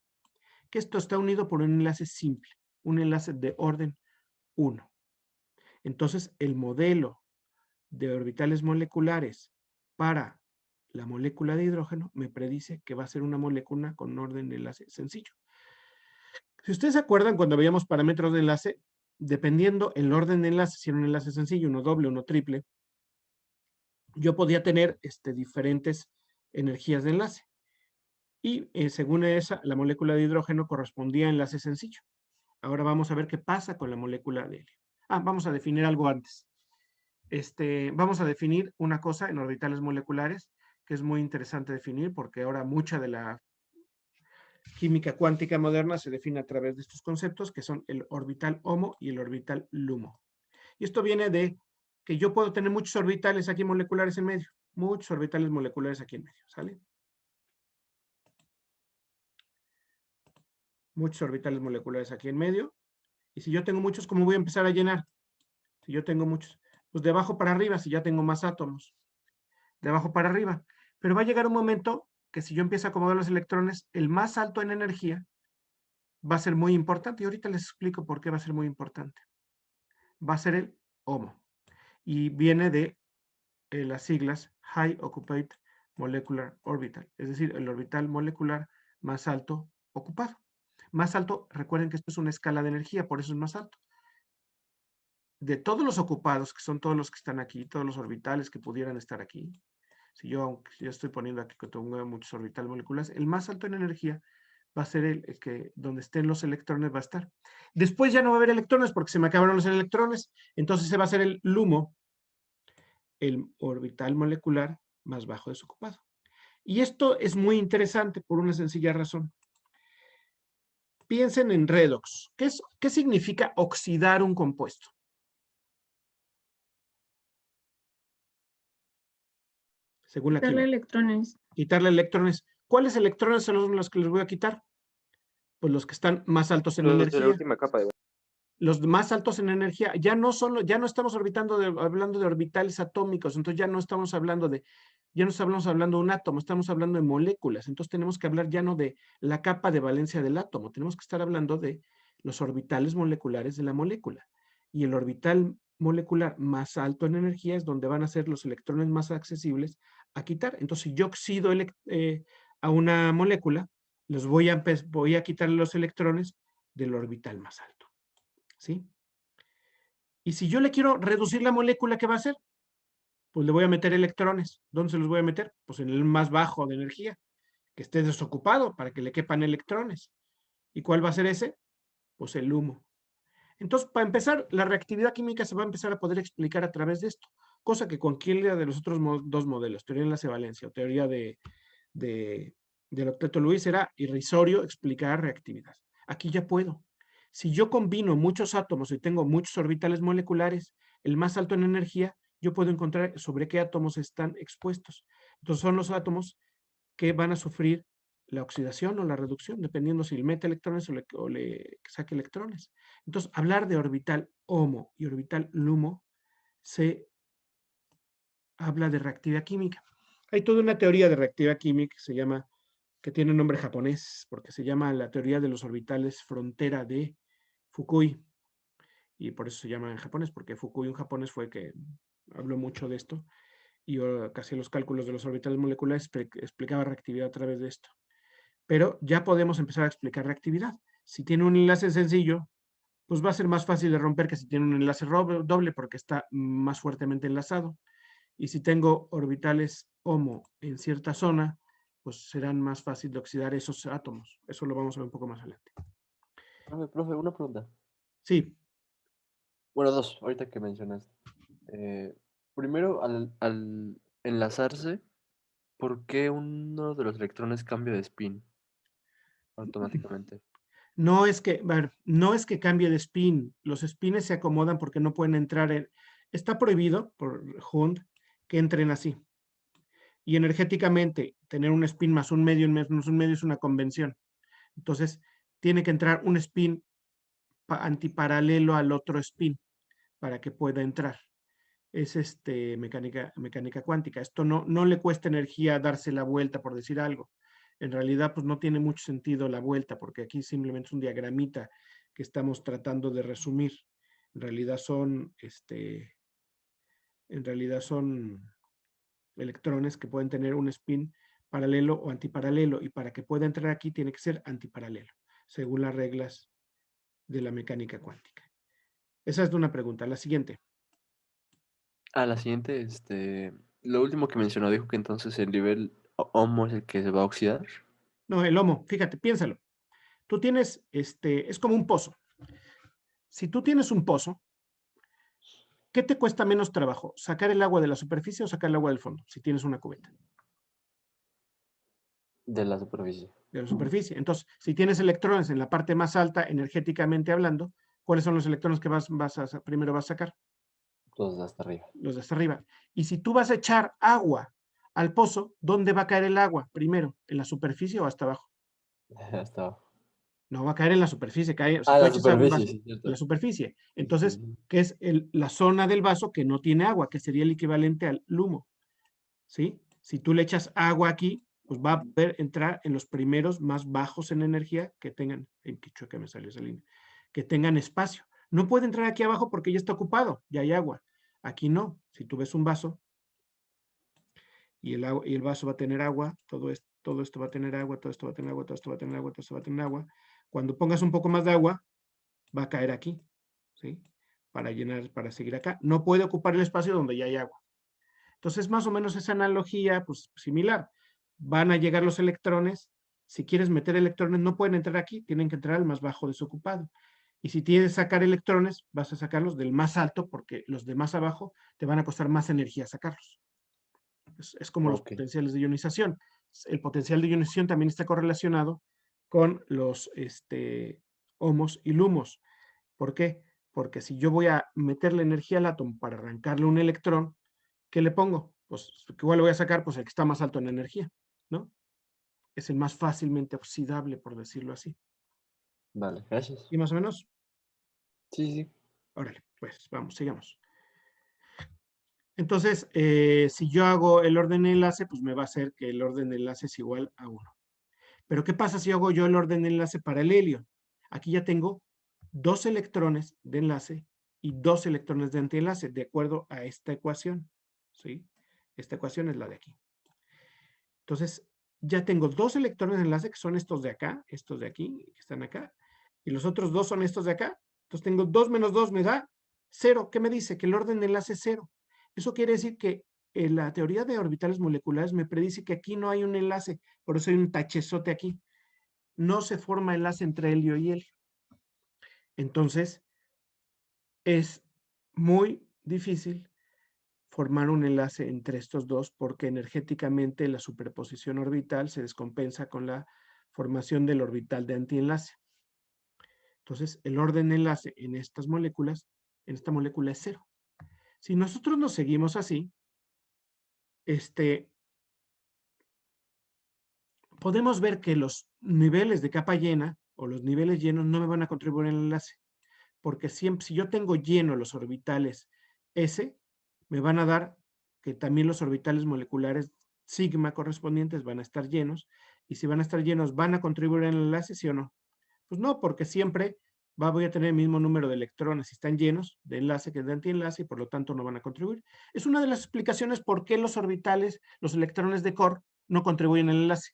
Que esto está unido por un enlace simple, un enlace de orden 1. Entonces, el modelo de orbitales moleculares para la molécula de hidrógeno me predice que va a ser una molécula con un orden de enlace sencillo. Si ustedes se acuerdan, cuando veíamos parámetros de enlace, dependiendo el orden de enlace, si era un enlace sencillo, uno doble, uno triple, yo podía tener diferentes energías de enlace. Y según esa, la molécula de hidrógeno correspondía a enlace sencillo. Ahora vamos a ver qué pasa con la molécula de helio. Vamos a definir algo antes. Vamos a definir una cosa en orbitales moleculares que es muy interesante definir porque ahora mucha de la química cuántica moderna se define a través de estos conceptos que son el orbital HOMO y el orbital LUMO. Y esto viene de que yo puedo tener muchos orbitales aquí moleculares en medio, muchos orbitales moleculares aquí en medio, ¿sale? Muchos orbitales moleculares aquí en medio. Y si yo tengo muchos, ¿cómo voy a empezar a llenar? Si yo tengo muchos, pues de abajo para arriba, si ya tengo más átomos. De abajo para arriba. Pero va a llegar un momento que si yo empiezo a acomodar los electrones, el más alto en energía va a ser muy importante. Y ahorita les explico por qué va a ser muy importante. Va a ser el HOMO. Y viene de las siglas High Occupied Molecular Orbital. Es decir, el orbital molecular más alto ocupado. Más alto, recuerden que esto es una escala de energía, por eso es más alto. De todos los ocupados, que son todos los que están aquí, todos los orbitales que pudieran estar aquí, si yo estoy poniendo aquí que tengo muchos orbitales moleculares, el más alto en energía va a ser el que donde estén los electrones va a estar. Después ya no va a haber electrones porque se me acabaron los electrones, entonces se va a hacer el LUMO, el orbital molecular más bajo desocupado. Y esto es muy interesante por una sencilla razón. Piensen en redox. ¿Qué significa oxidar un compuesto? Según la Quitarle química. electrones. Quitarle electrones. ¿Cuáles electrones son los que les voy a quitar? Pues los que están más altos en Los de energía. la última capa de... Los más altos en energía. Ya no estamos hablando de orbitales atómicos, entonces ya no estamos hablando de un átomo, estamos hablando de moléculas. Entonces tenemos que hablar ya no de la capa de valencia del átomo, tenemos que estar hablando de los orbitales moleculares de la molécula. Y el orbital molecular más alto en energía es donde van a ser los electrones más accesibles a quitar. Entonces, si yo oxido a una molécula, voy a quitarle los electrones del orbital más alto. ¿Sí? Y si yo le quiero reducir la molécula, ¿qué va a hacer? Pues le voy a meter electrones. ¿Dónde se los voy a meter? Pues en el más bajo de energía, que esté desocupado para que le quepan electrones. ¿Y cuál va a ser ese? Pues el LUMO. Entonces, para empezar, la reactividad química se va a empezar a poder explicar a través de esto, cosa que cualquiera de los otros dos modelos, teoría de enlace-valencia o teoría del octeto Lewis, era irrisorio explicar reactividad. Aquí ya puedo. Si yo combino muchos átomos y tengo muchos orbitales moleculares, el más alto en energía, yo puedo encontrar sobre qué átomos están expuestos. Entonces son los átomos que van a sufrir la oxidación o la reducción, dependiendo si le mete electrones o le saque electrones. Entonces, hablar de orbital HOMO y orbital LUMO se habla de reactividad química. Hay toda una teoría de reactividad química que tiene un nombre japonés, porque se llama la teoría de los orbitales frontera de Fukui. Y por eso se llama en japonés, porque Fukui, un japonés, fue que habló mucho de esto. Y casi los cálculos de los orbitales moleculares explicaba reactividad a través de esto. Pero ya podemos empezar a explicar reactividad. Si tiene un enlace sencillo, pues va a ser más fácil de romper que si tiene un enlace doble porque está más fuertemente enlazado. Y si tengo orbitales HOMO en cierta zona, pues serán más fácil de oxidar esos átomos. Eso lo vamos a ver un poco más adelante. Profe, una pregunta. Sí, Bueno, dos, ahorita que mencionaste. Primero, al enlazarse, ¿por qué uno de los electrones cambia de spin automáticamente? no es que, a ver, no es que cambie de spin. Los spines se acomodan porque no pueden entrar en... Está prohibido por Hund que entren así. Y energéticamente, tener un spin más un medio es una convención. Entonces, tiene que entrar un spin antiparalelo al otro spin para que pueda entrar. Es mecánica cuántica. Esto no le cuesta energía darse la vuelta, por decir algo. En realidad, pues no tiene mucho sentido la vuelta, porque aquí simplemente es un diagramita que estamos tratando de resumir. En realidad son electrones que pueden tener un spin paralelo o antiparalelo, y para que pueda entrar aquí tiene que ser antiparalelo, según las reglas de la mecánica cuántica. Esa es una pregunta. La siguiente. La siguiente, lo último que mencionó, dijo que entonces el nivel HOMO es el que se va a oxidar. No, el HOMO, fíjate, piénsalo. Tú tienes, es como un pozo. Si tú tienes un pozo, ¿qué te cuesta menos trabajo? ¿Sacar el agua de la superficie o sacar el agua del fondo? Si tienes una cubeta. De la superficie. De la superficie. Entonces, si tienes electrones en la parte más alta, energéticamente hablando, ¿cuáles son los electrones que primero vas a sacar? Los de hasta arriba. Los de hasta arriba. Y si tú vas a echar agua al pozo, ¿dónde va a caer el agua primero? ¿En la superficie o hasta abajo? Hasta abajo. No va a caer en la superficie, cae, o sea, tú La echas agua a un vaso, superficie, sí, cierto. en la superficie. Sí, Entonces, sí. ¿qué es la zona del vaso que no tiene agua? Que sería el equivalente al lumo. ¿Sí? Si tú le echas agua aquí, pues va a poder entrar en los primeros más bajos en energía que tengan, que me salió esa línea, que tengan espacio. No puede entrar aquí abajo porque ya está ocupado, ya hay agua. Aquí no. Si tú ves un vaso y el vaso va a tener agua, todo esto va a tener agua, todo esto va a tener agua, todo esto va a tener agua, todo esto va a tener agua. Cuando pongas un poco más de agua, va a caer aquí, ¿sí? Para seguir acá. No puede ocupar el espacio donde ya hay agua. Entonces, más o menos esa analogía, pues similar. Van a llegar los electrones. Si quieres meter electrones, no pueden entrar aquí, tienen que entrar al más bajo desocupado. Y si tienes que sacar electrones, vas a sacarlos del más alto, porque los de más abajo te van a costar más energía sacarlos. Es como los potenciales de ionización. El potencial de ionización también está correlacionado con los ohmos y lumos. ¿Por qué? Porque si yo voy a meterle energía al átomo para arrancarle un electrón, ¿qué le pongo? Pues, ¿cuál le voy a sacar? Pues el que está más alto en energía, ¿no? Es el más fácilmente oxidable, por decirlo así. Vale, gracias. ¿Y más o menos? Sí. Órale, pues vamos, sigamos. Entonces, si yo hago el orden de enlace, pues me va a hacer que el orden de enlace es igual a 1. Pero ¿qué pasa si hago yo el orden de enlace para el helio? Aquí ya tengo 2 electrones de enlace y 2 electrones de antienlace, de acuerdo a esta ecuación, ¿sí? Esta ecuación es la de aquí. Entonces, ya tengo 2 electrones de enlace, que son estos de acá, estos de aquí, que están acá, y los otros 2 son estos de acá. Entonces, tengo 2 menos 2 me da 0. ¿Qué me dice? Que el orden de enlace es 0. Eso quiere decir que la teoría de orbitales moleculares me predice que aquí no hay un enlace, por eso hay un tachezote aquí. No se forma enlace entre helio y helio. Entonces, es muy difícil formar un enlace entre estos dos porque energéticamente la superposición orbital se descompensa con la formación del orbital de antienlace. Entonces, el orden de enlace en estas moléculas, en esta molécula es 0. Si nosotros nos seguimos así, podemos ver que los niveles de capa llena o los niveles llenos no me van a contribuir en el enlace, porque siempre, si yo tengo lleno los orbitales S, me van a dar que también los orbitales moleculares sigma correspondientes van a estar llenos, y si van a estar llenos, ¿van a contribuir en el enlace, sí o no? Pues no, porque siempre voy a tener el mismo número de electrones si están llenos de enlace que de antienlace, y por lo tanto no van a contribuir. Es una de las explicaciones por qué los orbitales, los electrones de core, no contribuyen en el enlace.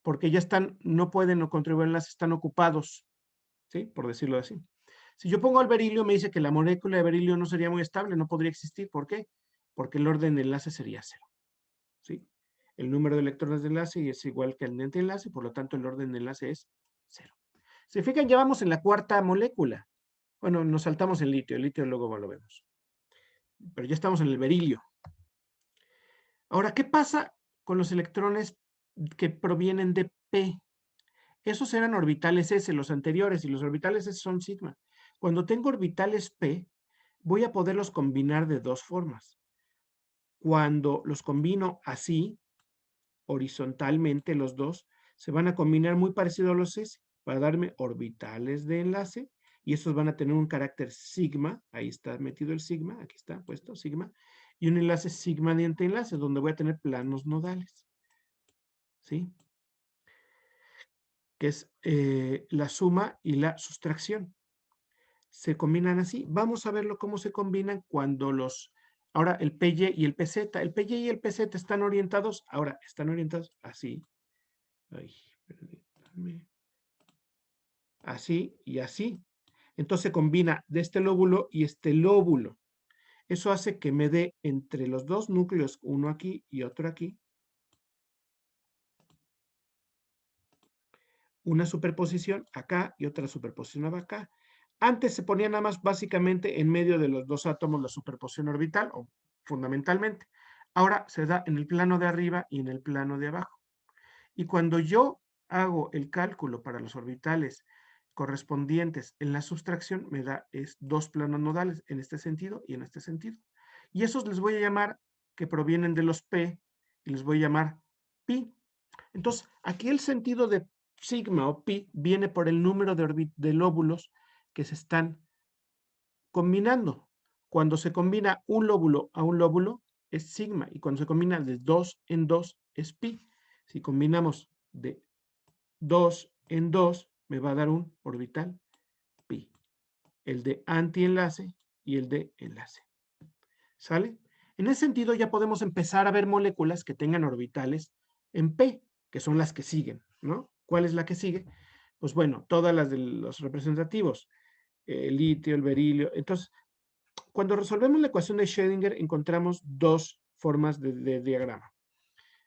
Porque ya no pueden contribuir en el enlace, están ocupados, ¿sí? Por decirlo así. Si yo pongo al berilio, me dice que la molécula de berilio no sería muy estable, no podría existir. ¿Por qué? Porque el orden de enlace sería 0. ¿Sí? el número de electrones de enlace y es igual que el de antienlace, por lo tanto el orden de enlace es 0. Se fijan, ya vamos en la cuarta molécula. Bueno, nos saltamos el litio luego lo vemos. Pero ya estamos en el berilio. Ahora, ¿qué pasa con los electrones que provienen de P? Esos eran orbitales S, los anteriores, y los orbitales S son sigma. Cuando tengo orbitales P, voy a poderlos combinar de dos formas. Cuando los combino así, horizontalmente los dos, se van a combinar muy parecido a los S, para darme orbitales de enlace, y estos van a tener un carácter sigma, ahí está metido el sigma, aquí está puesto sigma, y un enlace sigma de antienlace, donde voy a tener planos nodales. ¿Sí? Que es la suma y la sustracción. Se combinan así. Vamos a verlo cómo se combinan cuando los... Ahora, el PY y el PZ. El PY y el PZ están orientados, ahora, están orientados así. Ay, permítame. Así y así. Entonces se combina de este lóbulo y este lóbulo. Eso hace que me dé entre los dos núcleos, uno aquí y otro aquí, una superposición acá y otra superposición acá. Antes se ponía nada más básicamente en medio de los dos átomos la superposición orbital, o fundamentalmente. Ahora se da en el plano de arriba y en el plano de abajo. Y cuando yo hago el cálculo para los orbitales correspondientes en la sustracción, me da dos planos nodales en este sentido y en este sentido. Y esos les voy a llamar, que provienen de los P, y les voy a llamar pi. Entonces, aquí el sentido de sigma o pi viene por el número de lóbulos que se están combinando. Cuando se combina un lóbulo a un lóbulo es sigma, y cuando se combina de 2 en 2 es pi. Si combinamos de 2 en 2 me va a dar un orbital pi, el de antienlace y el de enlace. ¿Sale? En ese sentido ya podemos empezar a ver moléculas que tengan orbitales en P, que son las que siguen, ¿no? ¿Cuál es la que sigue? Pues bueno, todas las de los representativos, el litio, el berilio. Entonces, cuando resolvemos la ecuación de Schrödinger, encontramos dos formas de diagrama.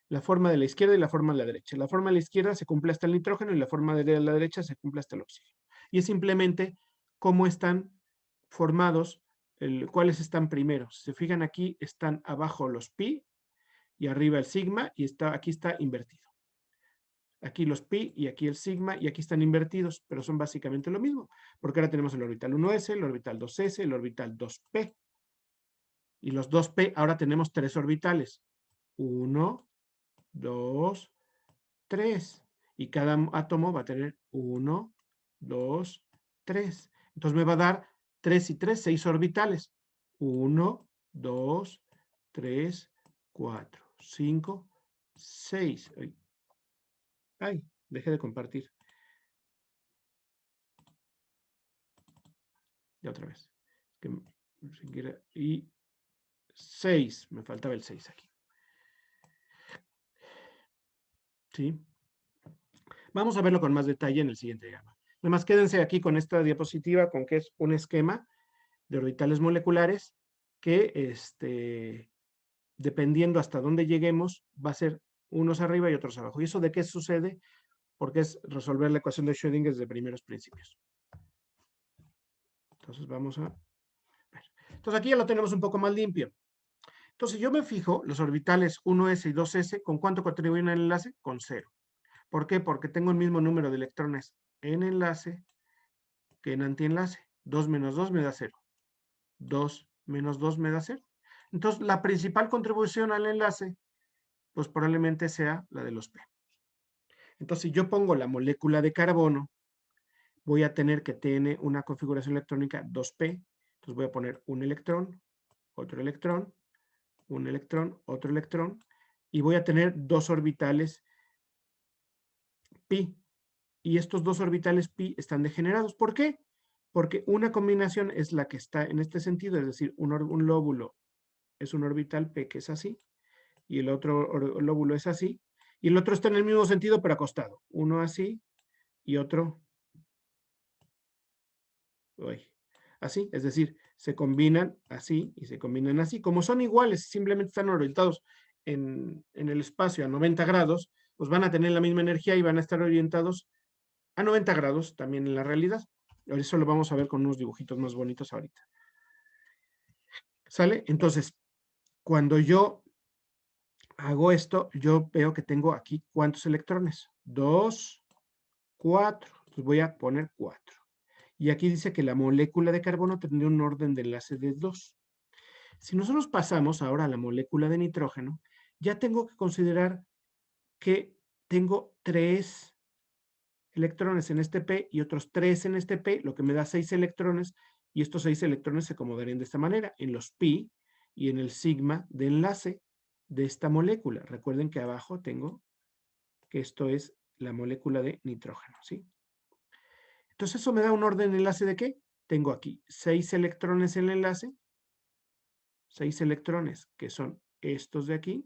La forma de la izquierda y la forma de la derecha. La forma de la izquierda se cumple hasta el nitrógeno y la forma de la derecha se cumple hasta el oxígeno. Y es simplemente cómo están formados, cuáles están primero. Si se fijan aquí, están abajo los pi y arriba el sigma, y aquí está invertido. Aquí los pi y aquí el sigma, y aquí están invertidos, pero son básicamente lo mismo, porque ahora tenemos el orbital 1s, el orbital 2s, el orbital 2p. Y los 2p, ahora tenemos tres orbitales. 1, 2, 3. Y cada átomo va a tener 1, 2, 3. Entonces me va a dar 3 y 3, 6 orbitales. 1, 2, 3, 4, 5, 6. Ay, dejé de compartir. Y otra vez. Y 6. Me faltaba el 6 aquí. ¿Sí? Vamos a verlo con más detalle en el siguiente diagrama. Nada más quédense aquí con esta diapositiva, con que es un esquema de orbitales moleculares que, dependiendo hasta dónde lleguemos, va a ser unos arriba y otros abajo. ¿Y eso de qué sucede? Porque es resolver la ecuación de Schrödinger desde primeros principios. Entonces vamos a ver. Entonces aquí ya lo tenemos un poco más limpio. Entonces yo me fijo, los orbitales 1s y 2s, ¿con cuánto contribuyen al enlace? Con 0. ¿Por qué? Porque tengo el mismo número de electrones en enlace que en antienlace. 2 menos 2 me da 0. 2 menos 2 me da 0. Entonces, la principal contribución al enlace, pues probablemente sea la de los P. Entonces, si yo pongo la molécula de carbono, voy a tener que tener una configuración electrónica 2P. Entonces, voy a poner un electrón, otro electrón, un electrón, otro electrón, y voy a tener dos orbitales pi. Y estos dos orbitales pi están degenerados. ¿Por qué? Porque una combinación es la que está en este sentido, es decir, un lóbulo es un orbital p que es así, y el otro lóbulo es así, y el otro está en el mismo sentido pero acostado. Uno así y otro así, es decir, se combinan así y se combinan así. Como son iguales, simplemente están orientados en el espacio a 90 grados, pues van a tener la misma energía y van a estar orientados a 90 grados también en la realidad. Eso lo vamos a ver con unos dibujitos más bonitos ahorita. ¿Sale? Entonces, cuando yo hago esto, yo veo que tengo aquí ¿cuántos electrones? 2, 4. Pues voy a poner 4. Y aquí dice que la molécula de carbono tendría un orden de enlace de 2. Si nosotros pasamos ahora a la molécula de nitrógeno, ya tengo que considerar que tengo 3 electrones en este P y otros 3 en este P, lo que me da 6 electrones, y estos 6 electrones se acomodarían de esta manera, en los pi y en el sigma de enlace de esta molécula. Recuerden que abajo tengo que esto es la molécula de nitrógeno, ¿sí? Entonces eso me da un orden de enlace de ¿qué? Tengo aquí 6 electrones en el enlace, 6 electrones que son estos de aquí,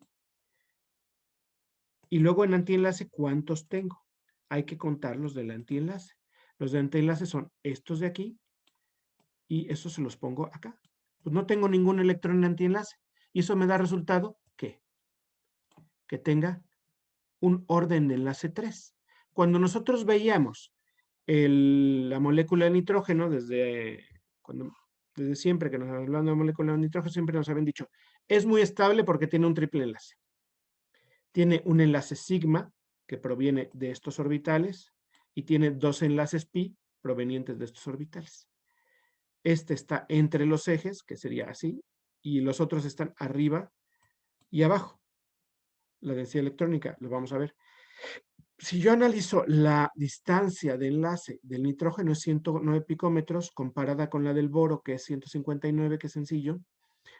y luego en antienlace, ¿cuántos tengo? Hay que contar los del antienlace. Los de antienlace son estos de aquí, y estos se los pongo acá. Pues no tengo ningún electrón en antienlace, y eso me da resultado, ¿qué? Que tenga un orden de enlace 3. Cuando nosotros veíamos la molécula de nitrógeno, desde siempre que nos hablan de molécula de nitrógeno, siempre nos habían dicho, es muy estable porque tiene un triple enlace. Tiene un enlace sigma, que proviene de estos orbitales, y tiene 2 enlaces pi provenientes de estos orbitales. Este está entre los ejes, que sería así, y los otros están arriba y abajo. La densidad electrónica, lo vamos a ver. Si yo analizo la distancia de enlace del nitrógeno es 109 picómetros, comparada con la del boro, que es 159, que es sencillo,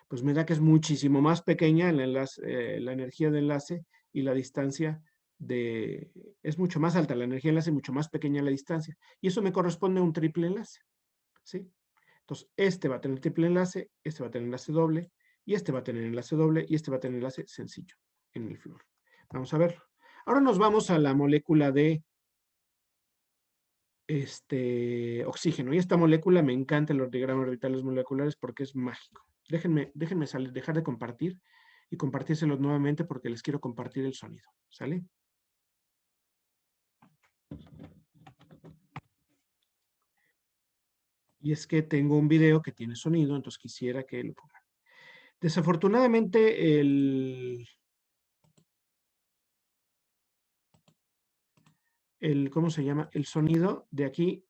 pues me da que es muchísimo más pequeña la energía de enlace, y la distancia es mucho más alta la energía de enlace, mucho más pequeña la distancia. Y eso me corresponde a un triple enlace, ¿sí? Entonces, este va a tener triple enlace, este va a tener enlace doble, y este va a tener enlace doble, y este va a tener enlace sencillo en el flúor. Vamos a verlo. Ahora nos vamos a la molécula de oxígeno. Y esta molécula me encanta los diagramas orbitales moleculares porque es mágico. Déjenme dejar de compartir y compartírselos nuevamente porque les quiero compartir el sonido. ¿Sale? Y es que tengo un video que tiene sonido, entonces quisiera que lo pongan. Desafortunadamente ¿cómo se llama? El sonido de aquí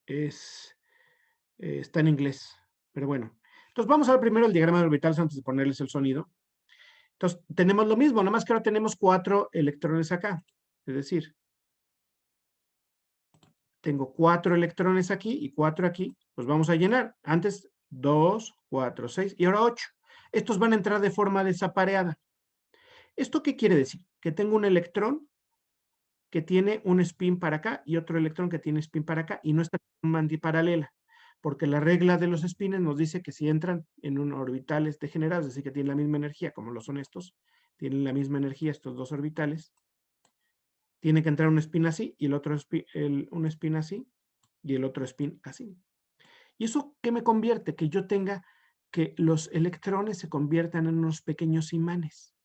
está en inglés, pero bueno. Entonces vamos a ver primero el diagrama de orbitales antes de ponerles el sonido. Entonces tenemos lo mismo, nada más que ahora tenemos 4 electrones acá. Es decir, tengo 4 electrones aquí y 4 aquí. Pues vamos a llenar. Antes 2, 4, 6 y ahora 8. Estos van a entrar de forma desapareada. ¿Esto qué quiere decir? Que tengo un electrón que tiene un spin para acá y otro electrón que tiene spin para acá y no está en antiparalela, porque la regla de los spines nos dice que si entran en un orbitales degenerados, es decir, que tienen la misma energía como lo son estos, tienen la misma energía estos dos orbitales, tiene que entrar un spin así y el otro un spin así y el otro spin así. ¿Y eso qué me convierte? Que yo tenga que los electrones se conviertan en unos pequeños imanes.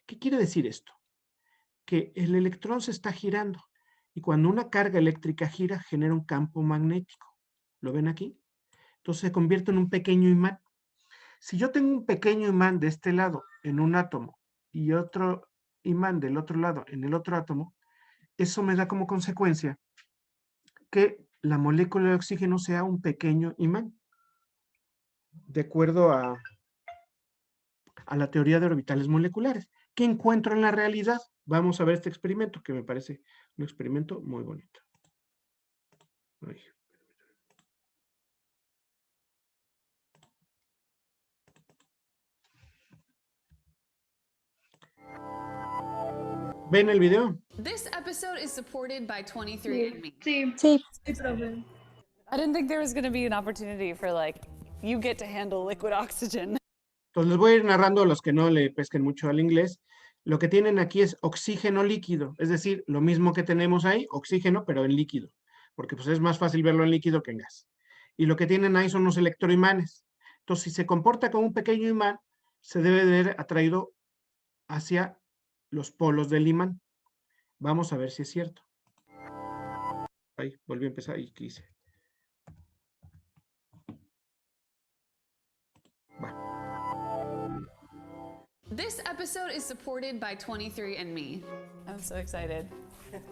¿Qué quiere decir esto? Que el electrón se está girando y cuando una carga eléctrica gira genera un campo magnético. ¿Lo ven aquí? Entonces se convierte en un pequeño imán. Si yo tengo un pequeño imán de este lado en un átomo y otro imán del otro lado en el otro átomo, eso me da como consecuencia que la molécula de oxígeno sea un pequeño imán, de acuerdo a la teoría de orbitales moleculares. ¿Qué encuentro en la realidad? Vamos a ver este experimento, que me parece un experimento muy bonito. Ay. ¿Ven el video? This episode is supported by 23andMe. Sí. Sí. Sí, profe. I didn't think there was going to be an opportunity for like, you get to handle liquid oxygen. Entonces les voy a ir narrando a los que no le pesquen mucho al inglés. Lo que tienen aquí es oxígeno líquido, es decir, lo mismo que tenemos ahí, oxígeno, pero en líquido, porque pues es más fácil verlo en líquido que en gas. Y lo que tienen ahí son los electroimanes. Entonces, si se comporta como un pequeño imán, se debe de ver atraído hacia los polos del imán. Vamos a ver si es cierto. Ahí, volví a empezar y quise. This episode is supported by 23andMe. I'm so excited.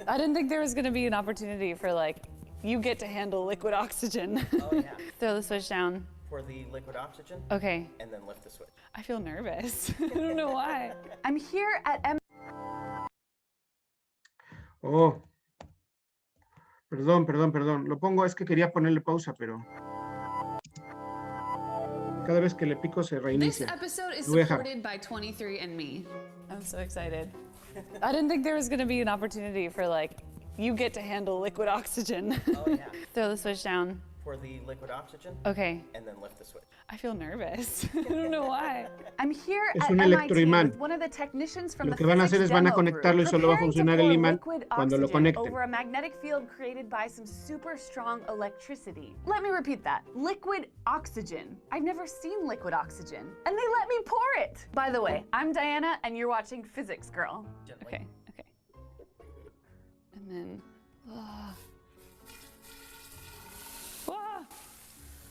I didn't think there was going to be an opportunity for like, you get to handle liquid oxygen. Oh yeah, Throw the switch down. for the liquid oxygen, Okay. and then lift the switch. I feel nervous. I don't know why. I'm here at Oh. Perdón. Lo pongo, es que quería ponerle pausa, pero cada vez que le pico se This reinicia. episode is Lo voy a dejar. supported by 23andMe. I'm so excited. I didn't think there was going to be an opportunity for like, you get to handle liquid oxygen. Oh yeah, Throw the switch down. for the liquid oxygen, Okay. and then lift the switch. I feel nervous. I don't know why. I'm here Es at un MIT electroimán. with one of the technicians from Lo the que van a hacer physics es van a demo group, conectarlo y solo va a preparing to funcionar el pour imán liquid cuando lo oxygen conecten. over a magnetic field created by some super strong electricity. Let me repeat that. Liquid oxygen. I've never seen liquid oxygen. And they let me pour it. By the way, I'm Diana and you're watching Physics Girl. Gently. Okay. And then, ah.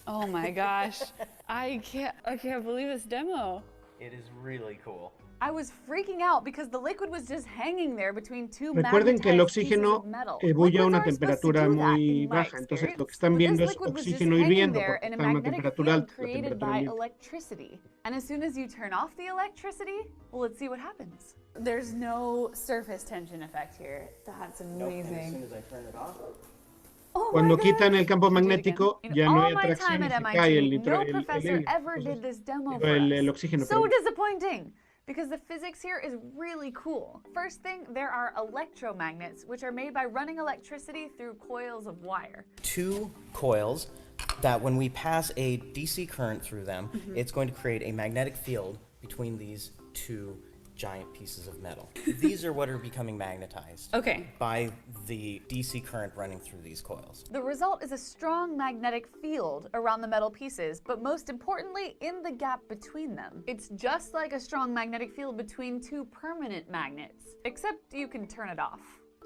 Oh my gosh. I can't believe this demo. It is really cool. I was freaking out because the liquid was just hanging there between two Recuerden que el magnetized pieces oxígeno of metal. ebulle a Liquids una aren't supposed to temperatura do that muy in my baja. Entonces lo que experience, están but viendo this es liquid was just oxígeno hanging hirviendo there porque in a está a una magnetic temperatura field alta, la created temperatura by ambiente. electricity. And as soon as you turn off the electricity, well, let's see what happens. There's no surface tension effect here. That's Nope, and as amazing. soon as I turn it off, Oh my Cuando gosh. quitan el campo Do it again. magnético, In ya no all hay my atracción time y at se cae el, MIT, no el professor helio. ever Entonces, did this demo digo, for el us. oxígeno, So perdón. disappointing, because the physics here is really cool. First thing, there are electromagnets, which are made by running electricity through coils of wire. two coils that when we pass a DC current through them, it's going to create a magnetic field between these two giant pieces of metal. These are what are becoming magnetized Okay. by the DC current running through these coils. The result is a strong magnetic field around the metal pieces, but most importantly, in the gap between them. It's just like a strong magnetic field between two permanent magnets, except you can turn it off.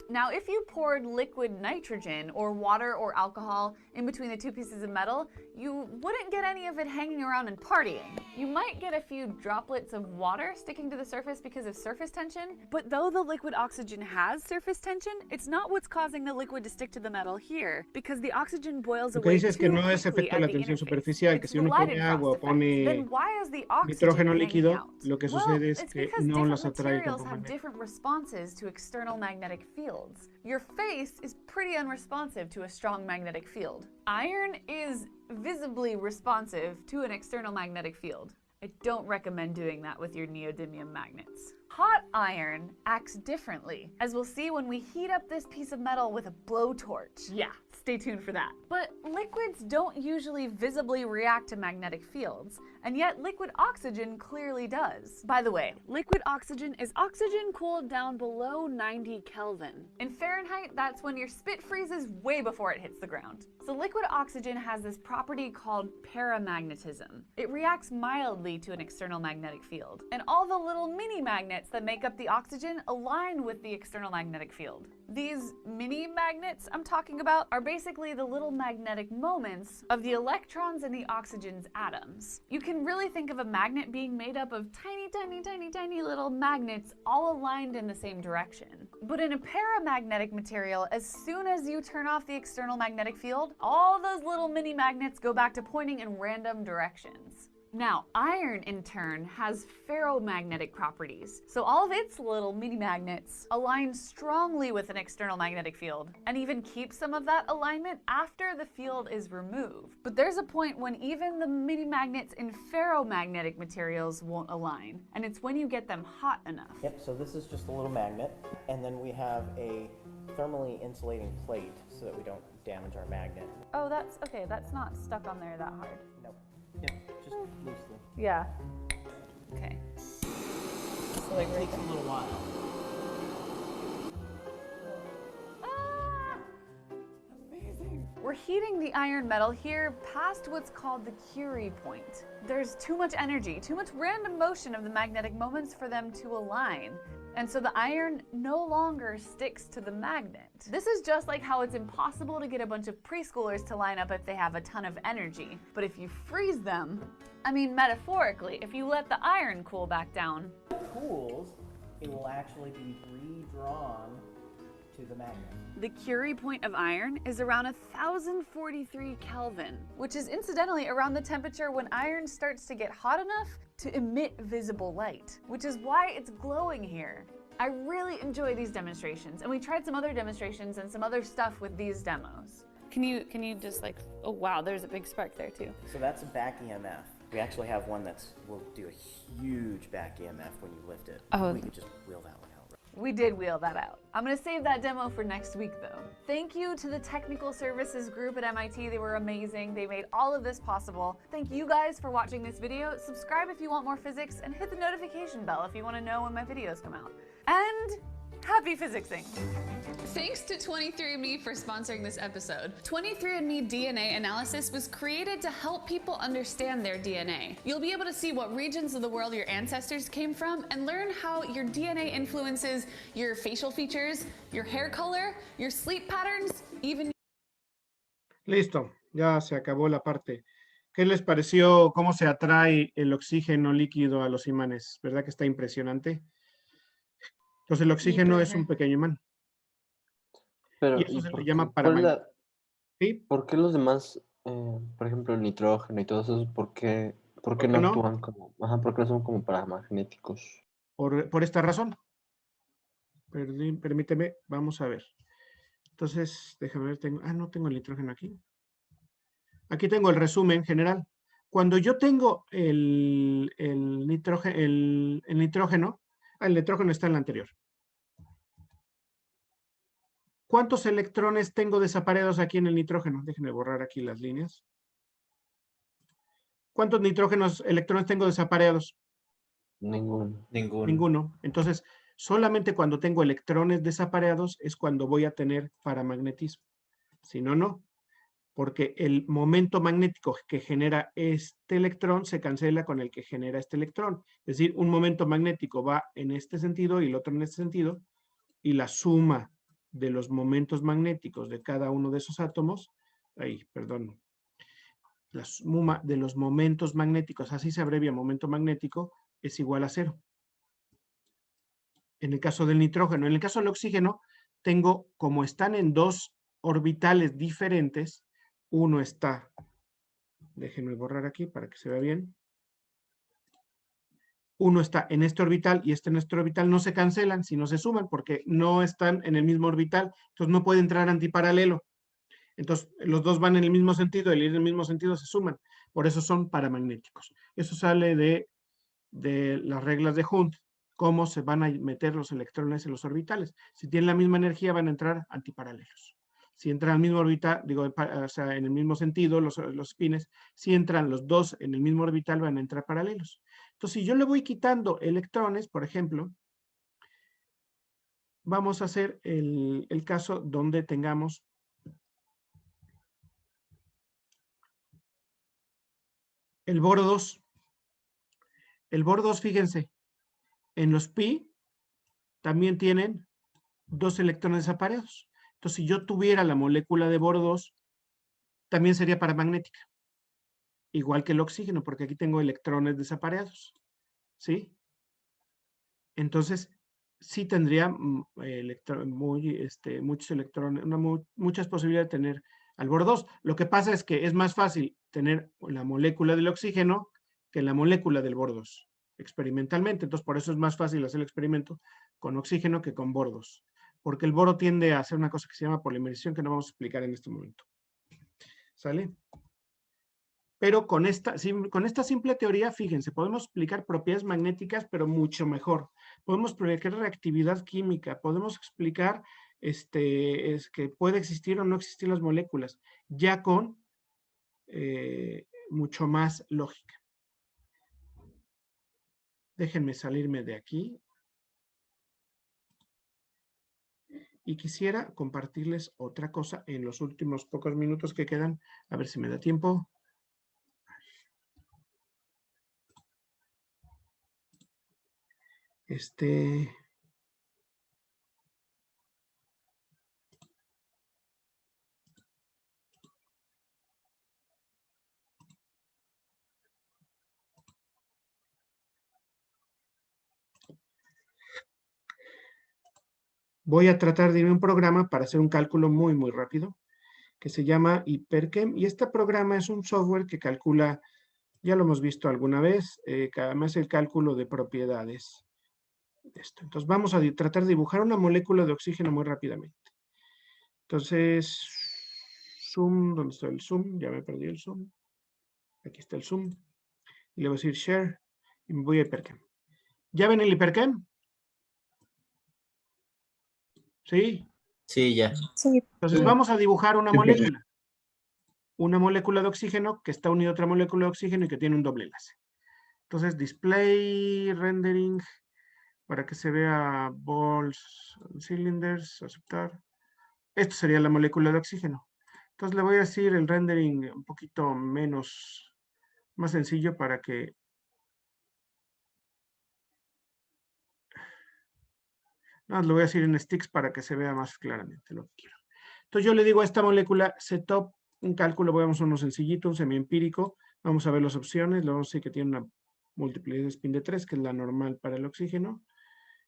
Now, if you poured liquid nitrogen or water or alcohol in between the two pieces of metal, you wouldn't get any of it hanging around and partying. You might get a few droplets of water sticking to the surface because of surface tension, but though the liquid oxygen has surface tension, it's not what's causing the liquid to stick to the metal here, because the oxygen boils Lo que away dice es que too no es quickly efecto de at la the tensión interface. superficial, que It's si the uno pone Leidenfrost agua o effect. pone Then why is the oxygen nitrógeno hanging líquido, out? lo que Well, sucede es it's que because no different las atrae el materials campo have magnético. different responses to external magnetic fields. Your face is pretty unresponsive to a strong magnetic field. Iron is visibly responsive to an external magnetic field. I don't recommend doing that with your neodymium magnets. Hot iron acts differently, as we'll see when we heat up this piece of metal with a blowtorch. Yeah, stay tuned for that. But liquids don't usually visibly react to magnetic fields, and yet liquid oxygen clearly does. By the way, liquid oxygen is oxygen cooled down below 90 Kelvin. In Fahrenheit, that's when your spit freezes way before it hits the ground. So liquid oxygen has this property called paramagnetism. It reacts mildly to an external magnetic field, and all the little mini magnets that make up the oxygen align with the external magnetic field. These mini magnets I'm talking about are basically the little magnetic moments of the electrons in the oxygen's atoms. You can really think of a magnet being made up of tiny little magnets all aligned in the same direction. But in a paramagnetic material, as soon as you turn off the external magnetic field, all those little mini magnets go back to pointing in random directions. Now, iron in turn has ferromagnetic properties, so all of its little mini magnets align strongly with an external magnetic field, and even keep some of that alignment after the field is removed. But there's a point when even the mini magnets in ferromagnetic materials won't align, and it's when you get them hot enough. Yep, so this is just a little magnet, and then we have a thermally insulating plate so that we don't damage our magnet. Oh, that's okay, that's not stuck on there that hard. Nope. Yep, just loosely. Yeah. Okay. So it takes a little while. Amazing. We're heating the iron metal here past what's called the Curie point. There's too much energy, too much random motion of the magnetic moments for them to align. And so the iron no longer sticks to the magnet. This is just like how it's impossible to get a bunch of preschoolers to line up if they have a ton of energy. But if you freeze them, I mean metaphorically, if you let the iron cool back down, Cools, it will actually be redrawn to the magnet. the Curie point of iron is around 1043 Kelvin, which is incidentally around the temperature when iron starts to get hot enough to emit visible light, which is why it's glowing here. I really enjoy these demonstrations, and we tried some other demonstrations and some other stuff with these demos. Can you just like, oh wow, there's a big spark there too. So that's a back EMF. We actually have one that's will do a huge back EMF when you lift it. Oh. We could just wheel that one out. We did wheel that out. I'm gonna save that demo for next week though. Thank you to the technical services group at MIT. They were amazing. They made all of this possible. Thank you guys for watching this video. Subscribe if you want more physics and hit the notification bell if you wanna know when my videos come out. And happy physicsing. Thanks to 23andMe for sponsoring this episode. 23andMe DNA analysis was created to help people understand their DNA. You'll be able to see what regions of the world your ancestors came from and learn how your DNA influences your facial features, your hair color, your sleep patterns, even... Listo, ya se acabó la parte. ¿Qué les pareció cómo se atrae el oxígeno líquido a los imanes? ¿Verdad que está impresionante? Entonces el oxígeno es un pequeño imán. Pero, Y eso se por le llama qué- cuál es paramagnetismo. ¿Sí? ¿Por qué los demás, por ejemplo, el nitrógeno y todos esos, por qué qué no no? actúan como, por qué no son como paramagnéticos? Por esta razón. Permíteme, vamos a ver. Entonces, déjame ver, no tengo el nitrógeno aquí. Aquí tengo el resumen general. Cuando yo tengo el nitrógeno, el nitrógeno está en la anterior. ¿Cuántos electrones tengo desaparecidos aquí en el nitrógeno? Déjenme borrar aquí las líneas. ¿Cuántos electrones tengo desaparecidos? Ninguno. Ninguno. Entonces, solamente cuando tengo electrones desaparecidos es cuando voy a tener paramagnetismo. Si no, no. Porque el momento magnético que genera este electrón se cancela con el que genera este electrón. Es decir, un momento magnético va en este sentido y el otro en este sentido, y la suma de los momentos magnéticos de cada uno de esos átomos, la suma de los momentos magnéticos, así se abrevia momento magnético, es igual a 0. En el caso del nitrógeno. En el caso del oxígeno, tengo, como están en dos orbitales diferentes, uno está, déjenme borrar aquí para que se vea bien. Uno está en este orbital y este en este orbital, no se cancelan, sino se suman porque no están en el mismo orbital, entonces no puede entrar antiparalelo. Entonces los dos van en el mismo sentido, el ir en el mismo sentido se suman, por eso son paramagnéticos. Eso sale de las reglas de Hund, cómo se van a meter los electrones en los orbitales. Si tienen la misma energía van a entrar antiparalelos. Si entran al mismo orbital, o sea, en el mismo sentido, los spines, si entran los dos en el mismo orbital, van a entrar paralelos. Entonces, si yo le voy quitando electrones, por ejemplo, vamos a hacer el caso donde tengamos el boro 2. El boro 2, fíjense, en los pi también tienen dos electrones desaparecidos. Entonces, si yo tuviera la molécula de boro 2, también sería paramagnética. Igual que el oxígeno, porque aquí tengo electrones desaparecidos. ¿Sí? Entonces, sí tendría muchos electrones, muchas posibilidades de tener al boro 2. Lo que pasa es que es más fácil tener la molécula del oxígeno que la molécula del boro 2, experimentalmente. Entonces, por eso es más fácil hacer el experimento con oxígeno que con boro 2. Porque el boro tiende a hacer una cosa que se llama polimerización, que no vamos a explicar en este momento. ¿Sale? Pero con esta simple teoría, fíjense, podemos explicar propiedades magnéticas, pero mucho mejor. Podemos explicar reactividad química, podemos explicar que puede existir o no existir las moléculas, ya con mucho más lógica. Déjenme salirme de aquí. Y quisiera compartirles otra cosa en los últimos pocos minutos que quedan. A ver si me da tiempo. Voy a tratar de ir a un programa para hacer un cálculo muy, muy rápido, que se llama Hyperchem. Y este programa es un software que calcula, ya lo hemos visto alguna vez, que además el cálculo de propiedades de esto. Entonces vamos a tratar de dibujar una molécula de oxígeno muy rápidamente. Entonces, zoom, ¿dónde está el zoom? Ya me perdí el zoom. Aquí está el zoom. Y le voy a decir share y me voy a Hyperchem. ¿Ya ven el Hyperchem? ¿Sí? Sí, ya. Sí. Entonces vamos a dibujar una molécula. Una molécula de oxígeno que está unida a otra molécula de oxígeno y que tiene un doble enlace. Entonces, display, rendering, para que se vea balls, cylinders, aceptar. Esto sería la molécula de oxígeno. Entonces le voy a decir el rendering un poquito más sencillo para que... No, le voy a decir en sticks para que se vea más claramente lo que quiero. Entonces yo le digo a esta molécula setup, un cálculo, voy a hacer uno sencillito, un semiempírico. Vamos a ver las opciones. Le vamos a decir que tiene una multiplicidad de spin de 3, que es la normal para el oxígeno.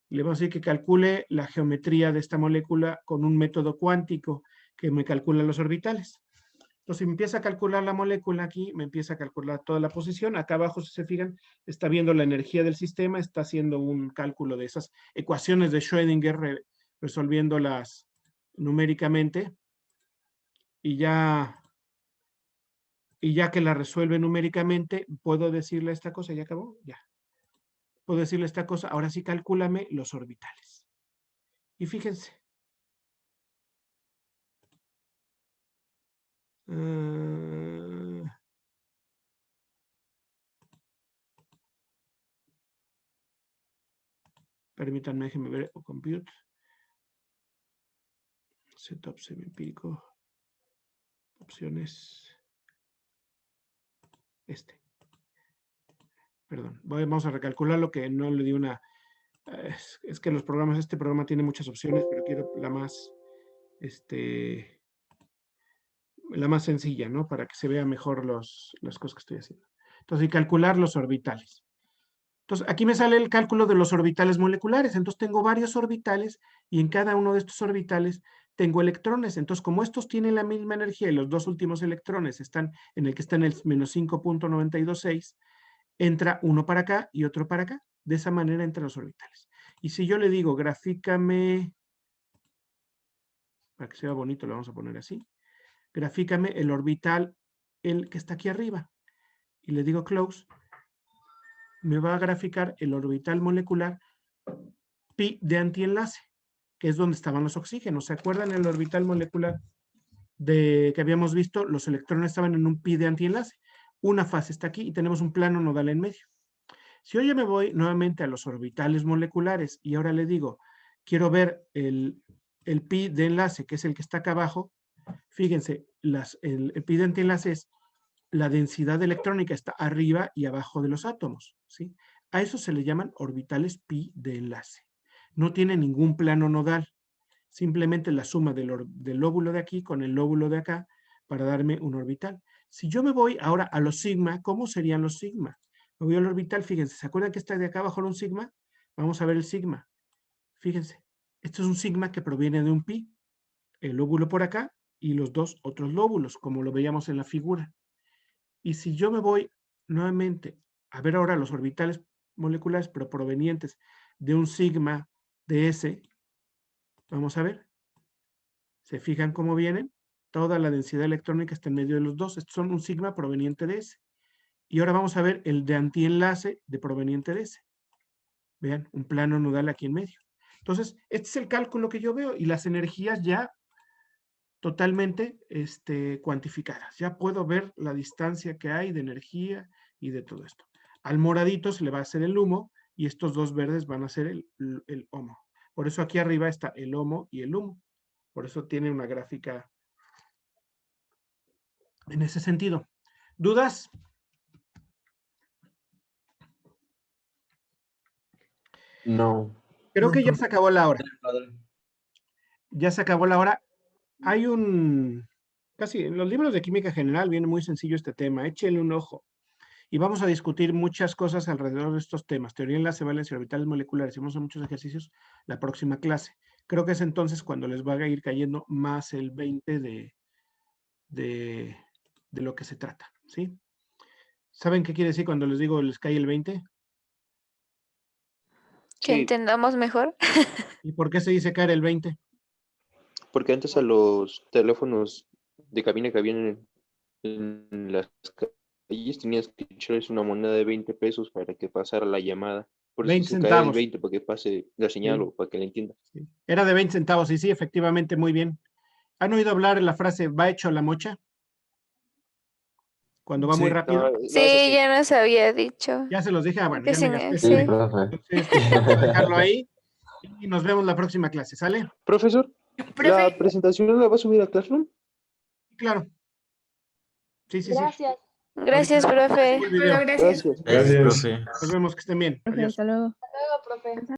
Le vamos a decir que calcule la geometría de esta molécula con un método cuántico que me calcula los orbitales. Entonces empieza a calcular la molécula aquí, me empieza a calcular toda la posición. Acá abajo, si se fijan, está viendo la energía del sistema, está haciendo un cálculo de esas ecuaciones de Schrödinger, resolviéndolas numéricamente. Y ya que la resuelve numéricamente, puedo decirle esta cosa, ¿ya acabó? Ya. Puedo decirle esta cosa, ahora sí calcúlame los orbitales. Y fíjense. Permítanme, déjenme ver o compute. Setup semiempírico. Opciones. Perdón, vamos a recalcular lo que no le di una... Es que los programas, este programa tiene muchas opciones, pero quiero la más sencilla, ¿no? Para que se vea mejor las cosas que estoy haciendo. Entonces, y calcular los orbitales. Entonces, aquí me sale el cálculo de los orbitales moleculares. Entonces, tengo varios orbitales y en cada uno de estos orbitales tengo electrones. Entonces, como estos tienen la misma energía y los dos últimos electrones están en el que está en el menos 5.926, entra uno para acá y otro para acá. De esa manera entran los orbitales. Y si yo le digo, grafícame, para que sea bonito, lo vamos a poner así, grafícame el orbital, el que está aquí arriba. Y le digo close, me va a graficar el orbital molecular pi de antienlace, que es donde estaban los oxígenos. ¿Se acuerdan el orbital molecular que habíamos visto? Los electrones estaban en un pi de antienlace. Una fase está aquí y tenemos un plano nodal en medio. Si yo ya me voy nuevamente a los orbitales moleculares y ahora le digo, quiero ver el pi de enlace, que es el que está acá abajo, fíjense, el pi de antienlace es la densidad electrónica está arriba y abajo de los átomos, ¿sí? A eso se le llaman orbitales pi de enlace. No tiene ningún plano nodal, simplemente la suma del lóbulo de aquí con el lóbulo de acá para darme un orbital. Si yo me voy ahora a los sigma, ¿cómo serían los sigma? Me voy al orbital, fíjense, ¿se acuerdan que está de acá abajo un sigma? Vamos a ver el sigma. Fíjense, esto es un sigma que proviene de un pi, el lóbulo por acá y los dos otros lóbulos, como lo veíamos en la figura. Y si yo me voy nuevamente a ver ahora los orbitales moleculares, pero provenientes de un sigma de S, vamos a ver. ¿Se fijan cómo vienen? Toda la densidad electrónica está en medio de los dos. Estos son un sigma proveniente de S. Y ahora vamos a ver el de antienlace de proveniente de S. Vean, un plano nodal aquí en medio. Entonces, este es el cálculo que yo veo y las energías ya totalmente cuantificadas. Ya puedo ver la distancia que hay de energía y de todo esto. Al moradito se le va a hacer el humo y estos dos verdes van a ser el HOMO. Por eso aquí arriba está el HOMO y el humo. Por eso tiene una gráfica en ese sentido. ¿Dudas? No. Creo que ya se acabó la hora. Ya se acabó la hora. Hay casi en los libros de química general viene muy sencillo este tema. Échele un ojo. Y vamos a discutir muchas cosas alrededor de estos temas. Teoría de enlace, valence y orbitales moleculares. Hemos hecho muchos ejercicios la próxima clase. Creo que es entonces cuando les va a ir cayendo más el 20 de lo que se trata, ¿sí? ¿Saben qué quiere decir cuando les digo les cae el 20? Que entendamos mejor. ¿Y por qué se dice caer el 20? Porque antes a los teléfonos de cabina que habían en las calles tenías que echarles una moneda de 20 pesos para que pasara la llamada. Por 20 eso se cae el centavos. 20 para que pase la señal Sí. o para que la entiendas. Era de 20 centavos, y sí, efectivamente, muy bien. ¿Han oído hablar de la frase va hecho a la mocha? Cuando va muy rápido. Sí, ya nos había dicho. Ya se los dije, bueno, Que ya me sí, gasté sí. ese. Entonces, vamos a dejarlo ahí y nos vemos la próxima clase, ¿sale? Profesor, ¿la presentación la va a subir a Classroom? Claro. Sí, sí, Gracias. Gracias, profe. El video. Gracias. Gracias, profe. Nos vemos, que estén bien. Adiós. Hasta luego, profe.